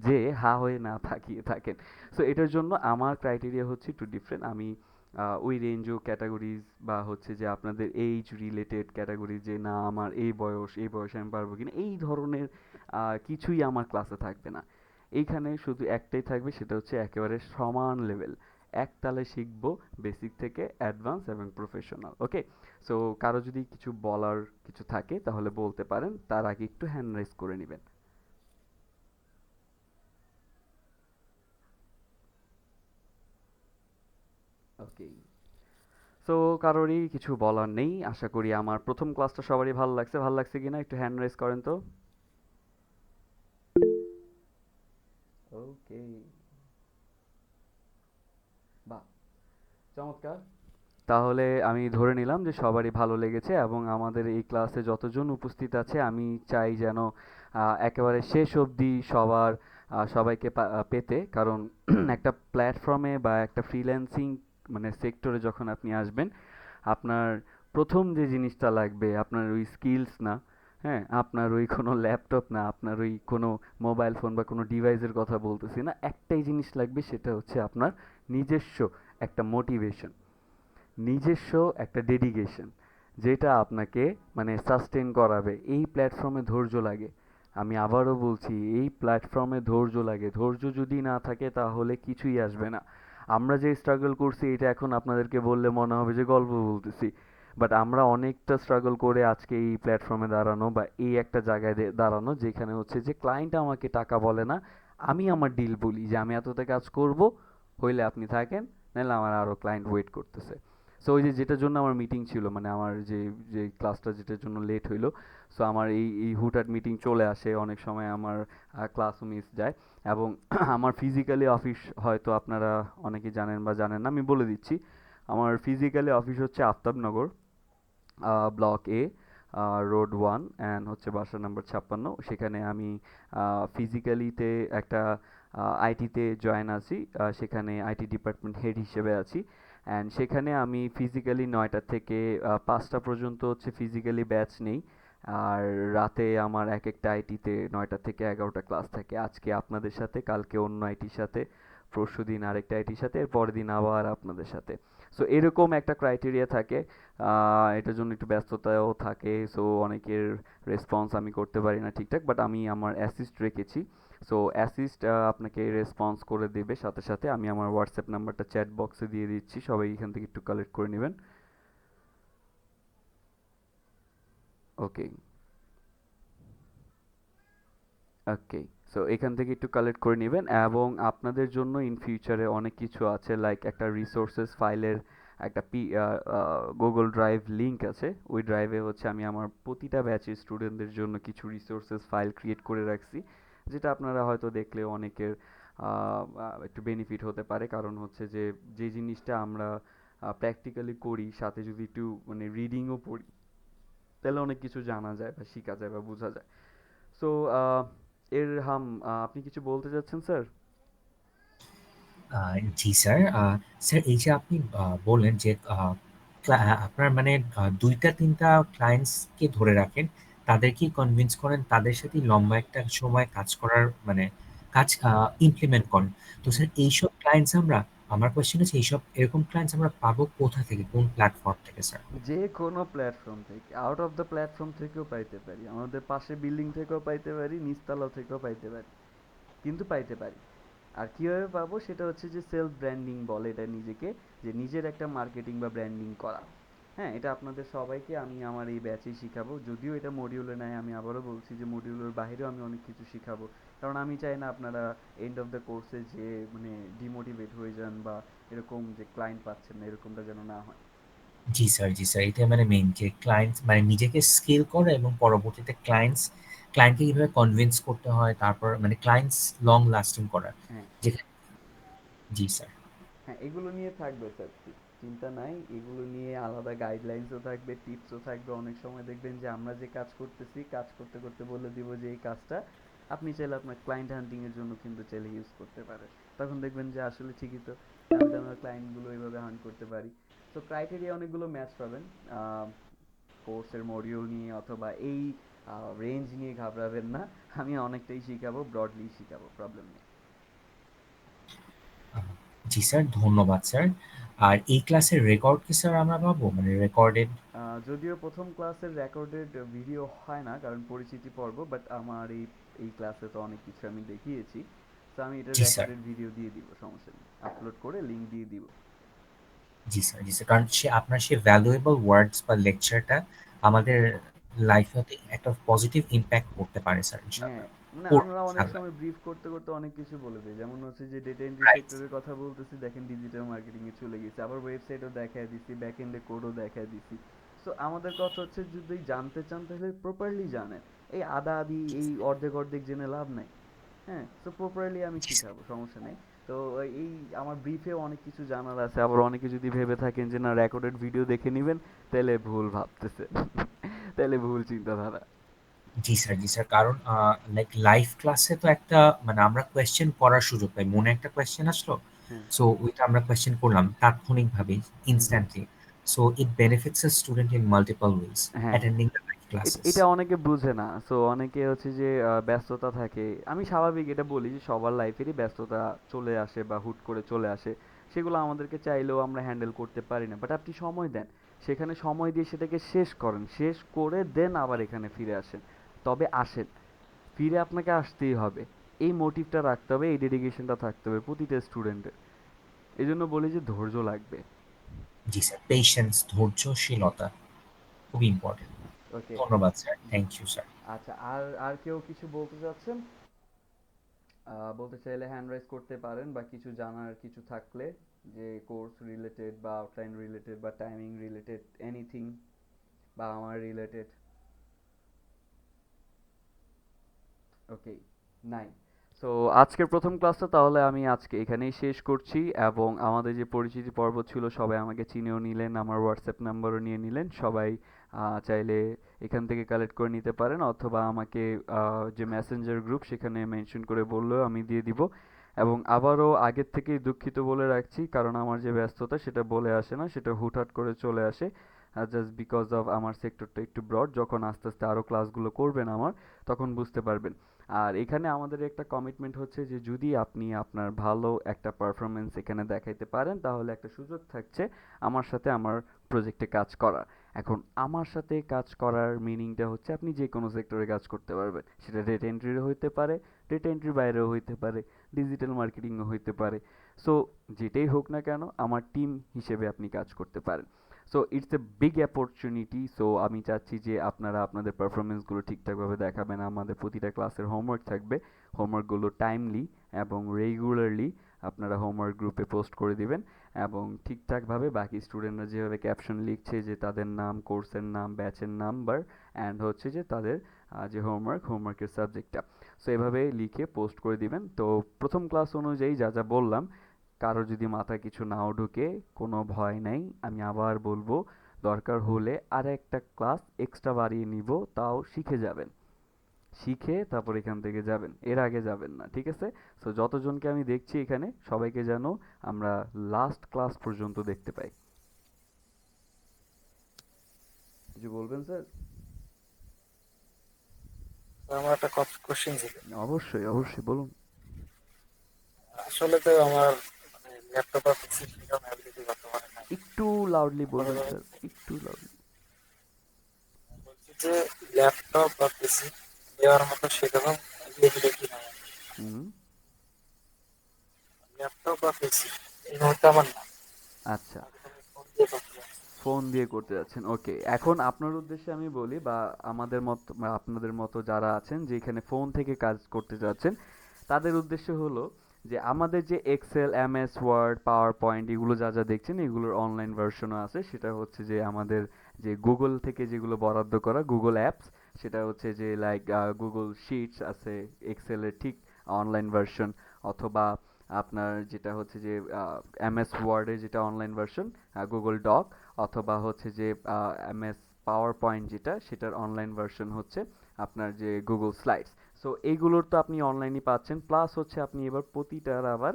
যে হা হয়ে না থাকিয়ে থাকেন। সো এটার জন্য আমার ক্রাইটেরিয়া হচ্ছে একটু ডিফারেন্ট। আমি ওই রেঞ্জ ও ক্যাটাগরিজ বা হচ্ছে যে আপনাদের এইজ রিলেটেড ক্যাটাগরি, যে না আমার এই বয়সে আমি পারবো কিনা, এই ধরনের কিছুই আমার ক্লাসে থাকবে না। এইখানে শুধু একটাই থাকবে, সেটা হচ্ছে একেবারে সমান লেভেল, এক তালে শিখবো বেসিক থেকে অ্যাডভান্স এবং প্রফেশনাল। ওকে, সো কারো যদি কিছু বলার কিছু থাকে তাহলে বলতে পারেন, তার আগে একটু হ্যান্ড রাইজ করে নেবেন। ওকে, সো কারোরই কিছু বলার নেই। আশা করি আমার প্রথম ক্লাসটা সবারই ভালো লাগছে। ভালো লাগছে কিনা একটু হ্যান্ড রাইজ করেন তো। ওকে, বাহ, চমৎকার। তাহলে আমি ধরে নিলাম যে সবারই ভালো লেগেছে, এবং আমাদের এই ক্লাসে যতজন উপস্থিত আছে আমি চাই যেন একেবারে শেষ অবধি সবাইকে পেতে, কারণ একটা প্ল্যাটফর্মে বা একটা ফ্রিল্যান্সিং মানে সেক্টরে যখন আপনি আসবেন, আপনার প্রথম যে জিনিসটা লাগবে আপনার ওই স্কিলস না, হ্যাঁ, আপনার ওই কোনো ল্যাপটপ না, আপনার ওই কোনো মোবাইল ফোন বা কোনো ডিভাইসের কথা বলতেছি না, একটাই জিনিস লাগবে, সেটা হচ্ছে আপনার নিজস্ব একটা মোটিভেশন, নিজস্ব একটা ডেডিকেশন, যেটা আপনাকে মানে সাস্টেন করাবে। এই প্ল্যাটফর্মে ধৈর্য লাগে, আমি আবারও বলছি, এই প্ল্যাটফর্মে ধৈর্য লাগে। ধৈর্য যদি না থাকে তাহলে কিছুই আসবে না। আমরা যে স্ট্রাগল করছি এটা এখন আপনাদেরকে বললে মনে হবে যে গল্প বলতেছি, বাট আমরা অনেকটা স্ট্রাগল করে আজকে এই প্ল্যাটফর্মে দাঁড়ানো বা এই একটা জায়গায় দাঁড়ানো, যেখানে হচ্ছে যে ক্লায়েন্ট আমাকে টাকা বলে না, আমি আমার ডিল বলি যে আমি এতটা কাজ করব, হইলে আপনি থাকেন, নাহলে আমার আরও ক্লায়েন্ট ওয়েট করতেছে। সো ওই যে যেটার জন্য আমার মিটিং ছিল, মানে আমার যে যে ক্লাসটা যেটার জন্য লেট হইলো, সো আমার এই হুটহাট মিটিং চলে আসে, অনেক সময় আমার ক্লাসও মিস যায়, এবং আমার ফিজিক্যালি অফিস হয়তো আপনারা অনেকে জানেন বা জানেন না, আমি বলে দিচ্ছি। আমার ফিজিক্যালি অফিস হচ্ছে Aftabnagar, block A, road 1, and হচ্ছে বাসা নাম্বার 56। সেখানে আমি ফিজিক্যালিতে একটা আইটিতে জয়েন আছি, সেখানে আইটি ডিপার্টমেন্ট হেড হিসেবে আছি, অ্যান্ড সেখানে আমি ফিজিক্যালি 9টা থেকে 5টা পর্যন্ত হচ্ছে ফিজিক্যালি ব্যাচ নেই, আর রাতে আমার এক একটা আইটিতে 9টা থেকে 11টা ক্লাস থাকে। আজকে আপনাদের সাথে, কালকে অন্য আইটির সাথে, পরশু দিন আরেকটা আইটির সাথে, এর পরের দিন আবার আপনাদের সাথে। সো এরকম একটা ক্রাইটেরিয়া থাকে, এটার জন্য একটু ব্যস্ততাও থাকে। সো অনেকের রেসপন্স আমি করতে পারি না ঠিকঠাক, বাট আমি আমার অ্যাসিস্ট রেখেছি। সো অ্যাসিস্ট আপনাকে রেসপন্স করে দেবে সাথে সাথে। আমি আমার হোয়াটসঅ্যাপ নাম্বারটা চ্যাট বক্সে দিয়ে দিচ্ছি, সবাই এখান থেকে একটু কালেক্ট করে নেবেন। ওকে, ওকে, সো এখান থেকে একটু কালেক্ট করে নেবেন, এবং আপনাদের জন্য ইন ফিউচারে অনেক কিছু আছে, লাইক একটা রিসোর্সেস ফাইলের একটা গুগল ড্রাইভ লিঙ্ক আছে। ওই ড্রাইভে হচ্ছে আমি আমার প্রতিটা ব্যাচের স্টুডেন্টদের জন্য কিছু রিসোর্সেস ফাইল ক্রিয়েট করে রাখছি, যেটা আপনারা হয়তো দেখলে অনেকের একটু বেনিফিট হতে পারে, কারণ হচ্ছে যে যে জিনিসটা আমরা প্র্যাকটিক্যালি করি, সাথে যদি একটু মানে রিডিংও পড়ি, তাহলে অনেক কিছু জানা যায় বা শেখা যায় বা বোঝা যায়। সো আপনি কিছু বলতে চাচ্ছেন স্যার? জি স্যার। স্যার, এই যে আপনি বললেন যে আপনার মানে 2টা 3টা ক্লায়েন্টসকে ধরে রাখেন, তাদেরকেই কনভিন্স করেন, তাদের সাথে লম্বা একটা সময় কাজ করার মানে কাজ ইমপ্লিমেন্ট করেন। তো স্যার, এইসব ক্লায়েন্টস আমরা আমার কোয়েশ্চেন হচ্ছে এইসব এরকম ক্লায়েন্টস আমরা পাবো কোথা থেকে, কোন প্ল্যাটফর্ম থেকে স্যার? যে কোনো প্ল্যাটফর্ম থেকে, আউট অফ দ্য প্ল্যাটফর্ম থেকেও পাইতে পারি, আমাদের পাশে বিল্ডিং থেকেও পাইতে পারি, নিচতলা থেকেও পাইতে পারি, কিন্তু পাইতে পারি। আর কিভাবে পাবো সেটা হচ্ছে যে সেলফ ব্র্যান্ডিং বলে এটা নিজেকে, যে নিজের একটা মার্কেটিং বা ব্র্যান্ডিং করা। হ্যাঁ, এটা আপনাদের সবাইকে আমি আমার এই ব্যাচেই শিখাবো। যদিও এটা মডিউলে নাই, আমি আবারও বলছি যে মডিউলের বাইরেও আমি অনেক কিছু শিখাবো। কারণ আমি চাই না আপনারা এন্ড অফ দ্য কোর্সে যে মানে ডিমোটিভেট হয়ে যান বা এরকম যে ক্লায়েন্ট পাচ্ছেন না, এরকমটা যেন না হয়। জি স্যার, জি স্যার। এটা মানে মেইন যে ক্লায়েন্টস মানে নিজেকে স্কেল করা এবং পরবর্তীতে ক্লায়েন্টকে কিভাবে কনভিন্স করতে হয়, তারপর মানে ক্লায়েন্টস লং লাস্টিং করা। হ্যাঁ, যেখানে জি স্যার। হ্যাঁ, এগুলো নিয়ে থাকবে স্যার, চিন্তা নাই। এগুলো নিয়ে আলাদা গাইডলাইন্সও থাকবে, টিপসও থাকবে। অনেক সময় দেখবেন যে আমরা যে কাজ করতেছি, কাজ করতে করতে বলে দিব যে এই কাজটা আপনি চাইলে আপনার ক্লায়েন্ট হান্টিং এর জন্য কিন্তু চাইলে ইউজ করতে পারেন। তখন দেখবেন যে আসলে ঠিকই তো, আমি তো আমার ক্লায়েন্টগুলো এইভাবে হান্ট করতে পারি। তো ক্রাইটেরিয়া অনেকগুলো ম্যাচ পাবেন কোর্সের মডিউল নিয়ে, অথবা এই রেঞ্জ নিয়ে ঘাবড়াবেন না। আমি অনেকটাই শিখাবো, ব্রডলি শিখাবো, প্রবলেম নেই। জি স্যার, ধন্যবাদ স্যার। আর এই ক্লাসের রেকর্ড কি স্যার আমরা পাবো, মানে রেকর্ডেড? যদিও প্রথম ক্লাসের রেকর্ডেড ভিডিও হয় না কারণ পরিচিতি পর্ব, বাট আমার এই এই ক্লাসে তো অনেক কিছু আমি দেখিয়েছি, তো আমি এটা জি স্যার, রেকর্ডেড ভিডিও দিয়ে দিব, সমস্যা নেই, আপলোড করে লিংক দিয়ে দিব। জি স্যার, জি স্যার। কারণ আপনার সে ভ্যালুয়েবল ওয়ার্ডস বা লেকচারটা আমাদের লাইফে একটা পজিটিভ ইমপ্যাক্ট করতে পারে স্যার, হ্যাঁ, ইনশাআল্লাহ। মানে করবে আমরা অনেক ইনশাআল্লাহ। সময় ব্রিফ করতে করতে অনেক কিছু বলে দিই, যেমন হচ্ছে যে ডেটা এন্ট্রি রাইট। সেক্টরের কথা বলতেছি, দেখেন ডিজিটাল মার্কেটিং এ চলে গেছে, আবার ওয়েবসাইটও দেখায় দিছি, ব্যাক এন্ডে কোডও দেখায় দিছি। সো আমাদের কথা হচ্ছে যদি জানতে চান তাহলে প্রপারলি জানেন, এই আদা আদি এই অর্ধেক অর্ধেক জেনে লাভ নাই। হ্যাঁ, তো প্রপারলি আমি জি স্যার। শিখাবো, সমস্যা নেই। তো এই আমার ব্রিফেও অনেক কিছু জানার আছে, আবার অনেকে যদি ভেবে থাকেন যে না রেকর্ডেড ভিডিও দেখে নেবেন, তাহলে ভুল ভাবতেছে। তাহলে ভুল চিন্তাধারা। জি স্যার, জি স্যার। কারণ লাইক লাইভ ক্লাসে তো একটা মানে আমরা কোয়েশ্চেন করার সুযোগ পাই। মনে একটা কোয়েশ্চেন আসলো, হ্যাঁ, সো ওইটা আমরা কোয়েশ্চেন করলাম তাৎক্ষণিকভাবে, hmm, hmm, instantly. So it benefits a student in multiple ways হ্যাঁ, অ্যাটেন্ডিং দ্য লাইভ ক্লাসেস। এটা অনেকে বুঝে না। সো অনেকে হচ্ছে যে ব্যস্ততা থাকে, আমি স্বাভাবিক এটা বলি যে সবার লাইফেরই ব্যস্ততা চলে আসে বা হুট করে চলে আসে, সেগুলো আমাদেরকে চাইলেও আমরা হ্যান্ডেল করতে পারি না, বাট আপনি সময় দেন, সেখানে সময় দিয়ে সেটাকে শেষ করেন, শেষ করে দেন আবার এখানে ফিরে আসেন। তবে আসেন, ফিরে আপনাকে আসতেই হবে। এই মোটিভটা রাখতে হবে, এই ডেডিকেশনটা থাকতে হবে প্রতিটা স্টুডেন্টের। এই জন্য বলি যে ধৈর্য লাগবে। জি স্যার, পেশেন্স, ধৈর্যশীলতা খুবই ইম্পর্টেন্ট। ওকে, ধন্যবাদ স্যার। Thank you sir. আচ্ছা, আর আর কেউ কিছু বলতে চাচ্ছেন? বলতে চাইলে হ্যান্ড রাইজ করতে পারেন, বা কিছু জানার কিছু থাকলে, যে কোর্স রিলেটেড বা আউটলাইন রিলেটেড বা টাইমিং রিলেটেড, এনিথিং, বা আমার রিলেটেড। ওকে, নাই। সো আজকের প্রথম ক্লাসটা তাহলে আমি আজকে এখানেই শেষ করছি, এবং আমাদের যে পরিচিতি পর্ব ছিল সবাই আমাকে চিনেও নিলেন, আমার হোয়াটসঅ্যাপ নাম্বারও নিয়ে নিলেন সবাই। চাইলে এখান থেকে কালেক্ট করে নিতে পারেন, অথবা আমাকে যে মেসেঞ্জার গ্রুপ সেখানে মেনশন করে বললেও আমি দিয়ে দিব। এবং আবারও আগের থেকেই দুঃখিত বলে রাখছি, কারণ আমার যে ব্যস্ততা সেটা বলে আসে না, সেটা হুটহাট করে চলে আসে, জাস্ট বিকজ অফ আমার সেক্টরটা একটু ব্রড। যখন আস্তে আস্তে আরও ক্লাসগুলো করবেন আমার, তখন বুঝতে পারবেন। আর এখানে আমাদের একটা কমিটমেন্ট হচ্ছে যে যদি আপনি আপনার ভালো একটা পারফরমেন্স এখানে দেখাইতে পারেন, তাহলে একটা সুযোগ থাকছে আমার সাথে আমার প্রজেক্টে কাজ করার। এখন আমার সাথে কাজ করার মিনিংটা হচ্ছে আপনি যে কোনো সেক্টরে কাজ করতে পারবেন, সেটা ডেটা এন্ট্রিরও হইতে পারে, ডেটা এন্ট্রির বাইরেও হইতে পারে, ডিজিটাল মার্কেটিংও হইতে পারে। সো যেটাই হোক না কেন আমার টিম হিসেবে আপনি কাজ করতে পারেন। So it's a big opportunity. So আমি চাচ্ছি যে আপনারা আপনাদের পারফরমেন্সগুলো ঠিকঠাকভাবে দেখাবেন, আমাদের প্রতিটা ক্লাসের হোমওয়ার্ক থাকবে, হোমওয়ার্কগুলো টাইমলি এবং রেগুলারলি আপনারা হোমওয়ার্ক গ্রুপে পোস্ট করে দিবেন, এবং ঠিকঠাকভাবে বাকি স্টুডেন্টরা যেভাবে ক্যাপশন লিখছে যে তাদের নাম, কোর্সের নাম, ব্যাচের নাম্বার, অ্যান্ড হচ্ছে যে তাদের যে হোমওয়ার্কের সাবজেক্টটা, সো এভাবে লিখে পোস্ট করে দিবেন। তো প্রথম ক্লাস অনুযায়ী যা যা বললাম, কারো যদি মাথায় কিছু নাও ঢুকে, কোনো ভয় নাই, আমি আবার বলবো, দরকার হলে আর একটা ক্লাস এক্সট্রা বাড়িয়ে নিব, তাও শিখে যাবেন, শিখে তারপর এখান থেকে যাবেন, এর আগে যাবেন না, ঠিক আছে? সো যতজনকে আমি দেখছি এখানে সবাইকে যেন আমরা লাস্ট ক্লাস পর্যন্ত দেখতে পাই। কিছু বলবেন স্যার? আমার একটা কোশ্চেন ছিল। অবশ্যই, অবশ্যই বলুন। আসলে তো আমার ল্যাপটপ বা পিসি সেরকম অ্যাবিলিটি বর্তমানে নাই। একটু লাউডলি মনে বলবেন করেন স্যার, একটু লাউডলি। বলছি যে ল্যাপটপ বা পিসি দেওয়ার মতো সেরকম অ্যাবিলিটি নাই। হুম। ল্যাপটপ বা পিসি এই মুহূর্তে আমার না। আচ্ছা, আমি ফোন দিয়ে করতে পারছি। ফোন দিয়ে করতে যাচ্ছেন, ওকে। এখন আপনার উদ্দেশ্যে আমি বলি, বা আমাদের মতো বা আপনাদের মতো যারা আছেন যে এখানে ফোন থেকে কাজ করতে যাচ্ছেন, তাদের উদ্দেশ্য হলো যে আমাদের যে Excel, MS Word, PowerPoint এগুলো যা যা দেখছেন এগুলোর অনলাইন ভার্সনও আছে। সেটা হচ্ছে যে আমাদের যে গুগল থেকে যেগুলো বরাদ্দ করা গুগল অ্যাপস, সেটা হচ্ছে যে লাইক গুগল শিটস আছে এক্সেলের ঠিক অনলাইন ভার্সন, অথবা আপনার যেটা হচ্ছে যে এমএস ওয়ার্ডের যেটা অনলাইন ভার্সন গুগল ডক, অথবা হচ্ছে যে এমএস পাওয়ার পয়েন্ট যেটা সেটার অনলাইন ভার্সন হচ্ছে আপনার যে গুগল স্লাইডস। সো এইগুলোর তো আপনি অনলাইনই পাচ্ছেন, প্লাস হচ্ছে আপনি এবার প্রতিটার আবার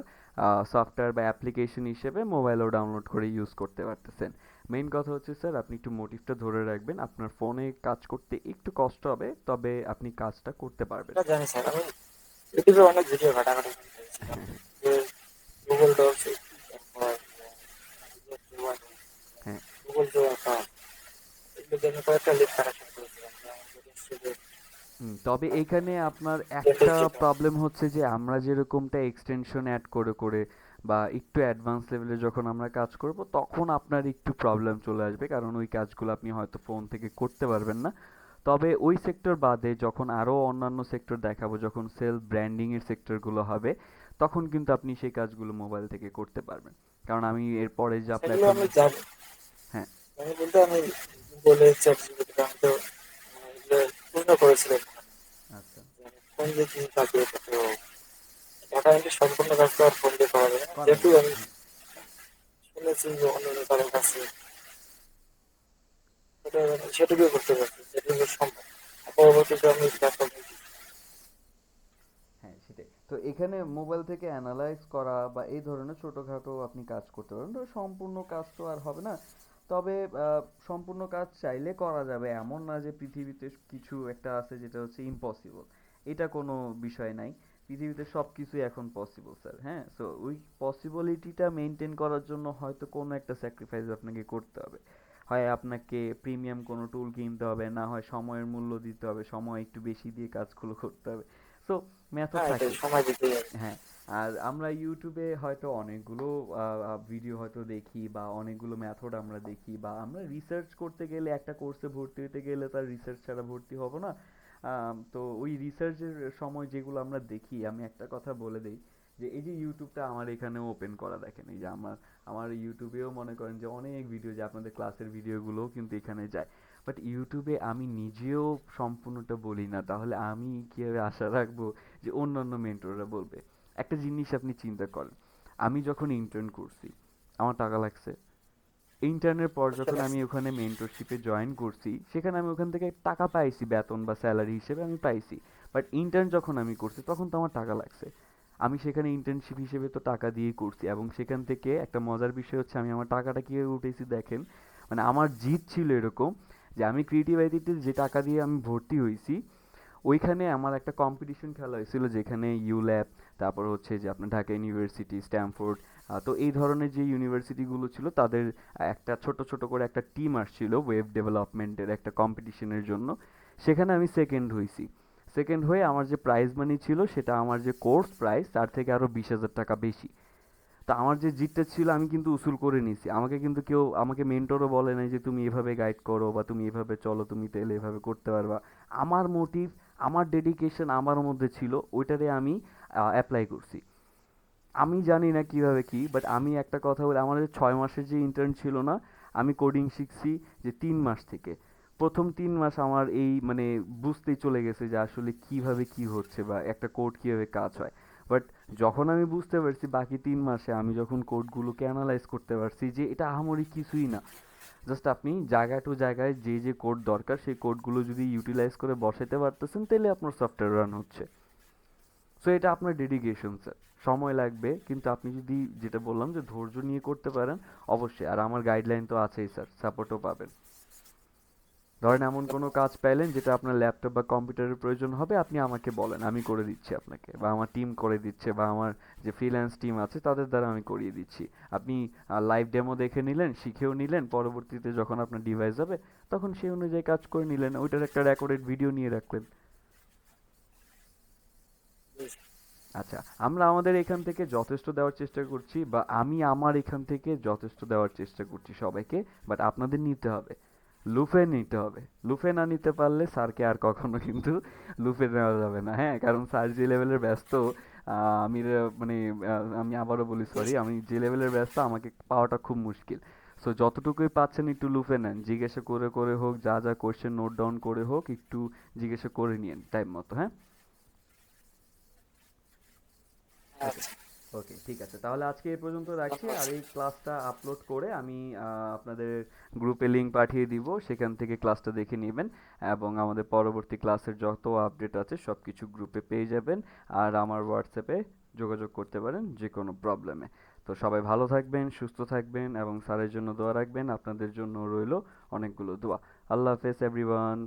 সফটওয়্যার বা অ্যাপ্লিকেশন হিসেবে মোবাইলেও ডাউনলোড করে ইউজ করতে পারতেছেন। মেইন কথা হচ্ছে স্যার আপনি একটু মোটিভটা ধরে রাখবেন, আপনার ফোনে কাজ করতে একটু কষ্ট হবে, তবে আপনি কাজটা করতে পারবেন। এটা জানি স্যার, আমি ইউটিউবে অনেক ভিডিও ঘাটাঘাটি করেছিলাম যে গুগল ডক্স, তারপর হ্যাঁ। গুগল যে অ্যাকাউন্ট এগুলো দিয়ে আমি কয়েকটা লিঙ্ক কানেকশন করেছিলাম যে আমাদের স্টুডেন্ট তবে এইখানে আপনার যেটা একটা প্রবলেম হচ্ছে যে আমরা যেরকমটা এক্সটেনশন অ্যাড করে করে বা একটু অ্যাডভান্স লেভেলে যখন আমরা কাজ করব তখন আপনার একটু প্রবলেম চলে আসবে, কারণ ওই কাজগুলো আপনি হয়তো ফোন থেকে করতে পারবেন না। তবে ওই সেক্টর বাদে যখন আরও অন্যান্য সেক্টর দেখাবো, যখন সেলফ ব্র্যান্ডিংয়ের সেক্টরগুলো হবে, তখন কিন্তু আপনি সেই কাজগুলো মোবাইল থেকে করতে পারবেন। কারণ আমি এরপরে যা সেগুলো আমি প্ল্যাটফর্মে, জানি। হ্যাঁ আমি বলতে আমি গুগলে চ্যাট জিপিটি আমি তো এগুলো পূর্ণ করেছিলাম। আচ্ছা, ফোন দিয়ে কি কাজ করতে তো ডাটা এন্ট্রি সম্পূর্ণ কাজ তো আর ফোন দিয়ে করা যাবে না, করা যেহেতু যাবে না, আমি হ্যাঁ। শুনেছি যে অন্য কারোর কাছে এটা সেটুকুই করতে পারছি, যেটুকু সম্ভব। পরবর্তীতে আমি প্ল্যাটফর্ম হ্যাঁ, সেটাই তো। এখানে মোবাইল থেকে অ্যানালাইজ করা বা এই ধরনের ছোটখাটো আপনি কাজ করতে পারেন, তো সম্পূর্ণ কাজ তো আর হবে না। তবে সম্পূর্ণ কাজ চাইলে করা যাবে, এমন না যে পৃথিবীতে কিছু একটা আছে যেটা হচ্ছে ইম্পসিবল, এটা কোনো বিষয় নাই। পৃথিবীতে সব কিছুই এখন পসিবল স্যার। হ্যাঁ, সো ওই পসিবিলিটিটা মেনটেন করার জন্য হয়তো কোনো একটা স্যাক্রিফাইস আপনাকে করতে হবে। হয় আপনাকে প্রিমিয়াম কোনো টুল কিনতে হবে, না হয় সময়ের মূল্য দিতে হবে, সময় একটু বেশি দিয়ে কাজগুলো করতে হবে। সো মেথড হ্যাঁ এটাই থাকে। সময় দিতে হবে। হ্যাঁ, আর আমরা ইউটিউবে হয়তো অনেকগুলো ভিডিও হয়তো দেখি, বা অনেকগুলো মেথড আমরা দেখি, বা আমরা রিসার্চ করতে গেলে একটা কোর্সে ভর্তি হতে গেলে তার রিসার্চ ছাড়া ভর্তি হব না। তো ওই রিসার্চের সময় যেগুলো আমরা দেখি, আমি একটা কথা বলে দেই যে এই যে ইউটিউবটা আমার এখানেও ওপেন করা, দেখেন এই যে আমার আমার ইউটিউবেও মনে করেন যে অনেক ভিডিও, যে আপনাদের ক্লাসের ভিডিওগুলোও কিন্তু এখানে যায়। বাট ইউটিউবে আমি নিজেও সম্পূর্ণটা বলি না, তাহলে আমি কিভাবে আশা রাখবো যে অন্যান্য মেন্টররা বলবে? একটা জিনিস আপনি চিন্তা করেন, আমি যখন ইন্টার্ন করছি আমার টাকা লাগছে। ইন্টার্নের পর যখন আমি ওখানে মেন্টরশিপে জয়েন করছি, সেখানে আমি ওখান থেকে টাকা পাইছি, বেতন বা স্যালারি হিসেবে আমি পাইছি। বাট ইন্টার্ন যখন আমি করছি তখন তো আমার টাকা লাগছে। আমি সেখানে ইন্টার্নশিপ হিসেবে তো টাকা দিয়েই করছি, এবং সেখান থেকে একটা মজার বিষয় হচ্ছে আমি আমার টাকাটা কীভাবে উঠেছি দেখেন। মানে আমার জিত ছিল এরকম যে আমি ক্রিয়েটিভ আইটিতে যে টাকা দিয়ে আমি ভর্তি হয়েছি, ওইখানে আমার একটা কম্পিটিশন খেলা হয়েছিল, যেখানে ইউল্যাব, তারপর হচ্ছে যে আপনার ঢাকা ইউনিভার্সিটি, স্ট্যামফোর্ড, তো এই ধরনের যে ইউনিভার্সিটিগুলো ছিল তাদের একটা ছোট ছোট করে একটা টিম আসছিল ওয়েব ডেভেলপমেন্টের একটা কম্পিটিশনের জন্য। সেখানে আমি সেকেন্ড হয়েছি। সেকেন্ড হয়ে আমার যে প্রাইজ মানি ছিল সেটা আমার যে কোর্স প্রাইস তার থেকে আরও 20,000 টাকা বেশি। তা আমার যে জিতটা ছিল আমি কিন্তু উসুল করে নিয়েছি। আমাকে কিন্তু কেউ, আমাকে মেন্টরও বলে নাই যে তুমি এভাবে গাইড করো বা তুমি এভাবে চলো, তুমি তাহলে এভাবে করতে পারবা। আমার মোটিভ, আমার ডেডিকেশন আমার মধ্যে ছিল, ওইটারে আমি অ্যাপ্লাই করছি। আমি জানি না কিভাবে কি, বাট আমি একটা কথা বলি, আমাদের 6 মাসের যে ইন্টার্ন ছিল না, আমি কোডিং শিখছি যে 3 মাস থেকে। প্রথম 3 মাস আমার এই মানে বুঝতেই চলে গেছে যে আসলে কিভাবে কি হচ্ছে বা একটা কোড কিভাবে কাজ হয়। বাট যখন আমি বুঝতে পারছি বাকি 3 মাসে, আমি যখন কোডগুলোকে অ্যানালাইজ করতে পারছি যে এটা আহামরি কিছুই না, জাস্ট আপনি জায়গা টু জায়গায় যে যে কোড দরকার সেই কোডগুলো যদি ইউটিলাইজ করে বসাতে পারতেছেন, তাহলে আপনার সফটওয়্যার রান হচ্ছে। সো এটা আপনার ডেডিকেশন স্যার। সময় লাগবে, কিন্তু আপনি যদি যেটা বললাম যে ধৈর্য নিয়ে করতে পারেন, অবশ্যই। আর আমার গাইডলাইন তো আছেই স্যার, সাপোর্টও পাবেন। ধরেন এমন কোনো কাজ পাইলেন যেটা আপনার ল্যাপটপ বা কম্পিউটারের প্রয়োজন হবে, আপনি আমাকে বলেন, আমি করে দিচ্ছি আপনাকে, বা আমার টিম করে দিচ্ছে, বা আমার যে ফ্রিল্যান্স টিম আছে তাদের দ্বারা আমি করিয়ে দিচ্ছি। আপনি লাইভ ডেমো দেখে নিলেন, শিখেও নিলেন, পরবর্তীতে যখন আপনার ডিভাইস হবে তখন সেই অনুযায়ী কাজ করে নিলেন, ওইটার একটা রেকর্ডেড ভিডিও নিয়ে রাখলেন। আচ্ছা, আমরা আমাদের এখান থেকে যথেষ্ট দেওয়ার চেষ্টা করছি, বা আমি আমার এখান থেকে যথেষ্ট দেওয়ার চেষ্টা করছি সবাইকে, বাট আপনাদের নিতে হবে, লুফে নিতে হবে। লুফে না নিতে পারলে স্যারকে আর কখনো কিন্তু লুফে নেওয়া যাবে না, হ্যাঁ, কারণ স্যার যে লেভেলের ব্যস্ত, মানে আমি আবারও বলি সরি, আমি যে লেভেলের ব্যস্ত আমাকে পাওয়াটা খুব মুশকিল। সো যতটুকুই পাচ্ছেন একটু লুফে নেন, জিজ্ঞাসা করে করে হোক, যা যা কোয়েশ্চেন নোট ডাউন করে হোক, একটু জিজ্ঞাসা করে নিন টাইম মতো, হ্যাঁ। ওকে, ওকে, ঠিক আছে, তাহলে আজকে এই পর্যন্ত রাখছি। আর এই ক্লাসটা আপলোড করে আমি আপনাদের গ্রুপে লিংক পাঠিয়ে দিব, সেখান থেকে ক্লাসটা দেখে নেবেন, এবং আমাদের পরবর্তী ক্লাসের যত আপডেট আছে সব কিছু গ্রুপে পেয়ে যাবেন। আর আমার হোয়াটসঅ্যাপে যোগাযোগ করতে পারেন যে কোনো প্রবলেমে। তো সবাই ভালো থাকবেন, সুস্থ থাকবেন, এবং স্যারের জন্য দোয়া রাখবেন। আপনাদের জন্য রইলো অনেকগুলো দোয়া। আল্লাহ হাফেজ এভরিওয়ান।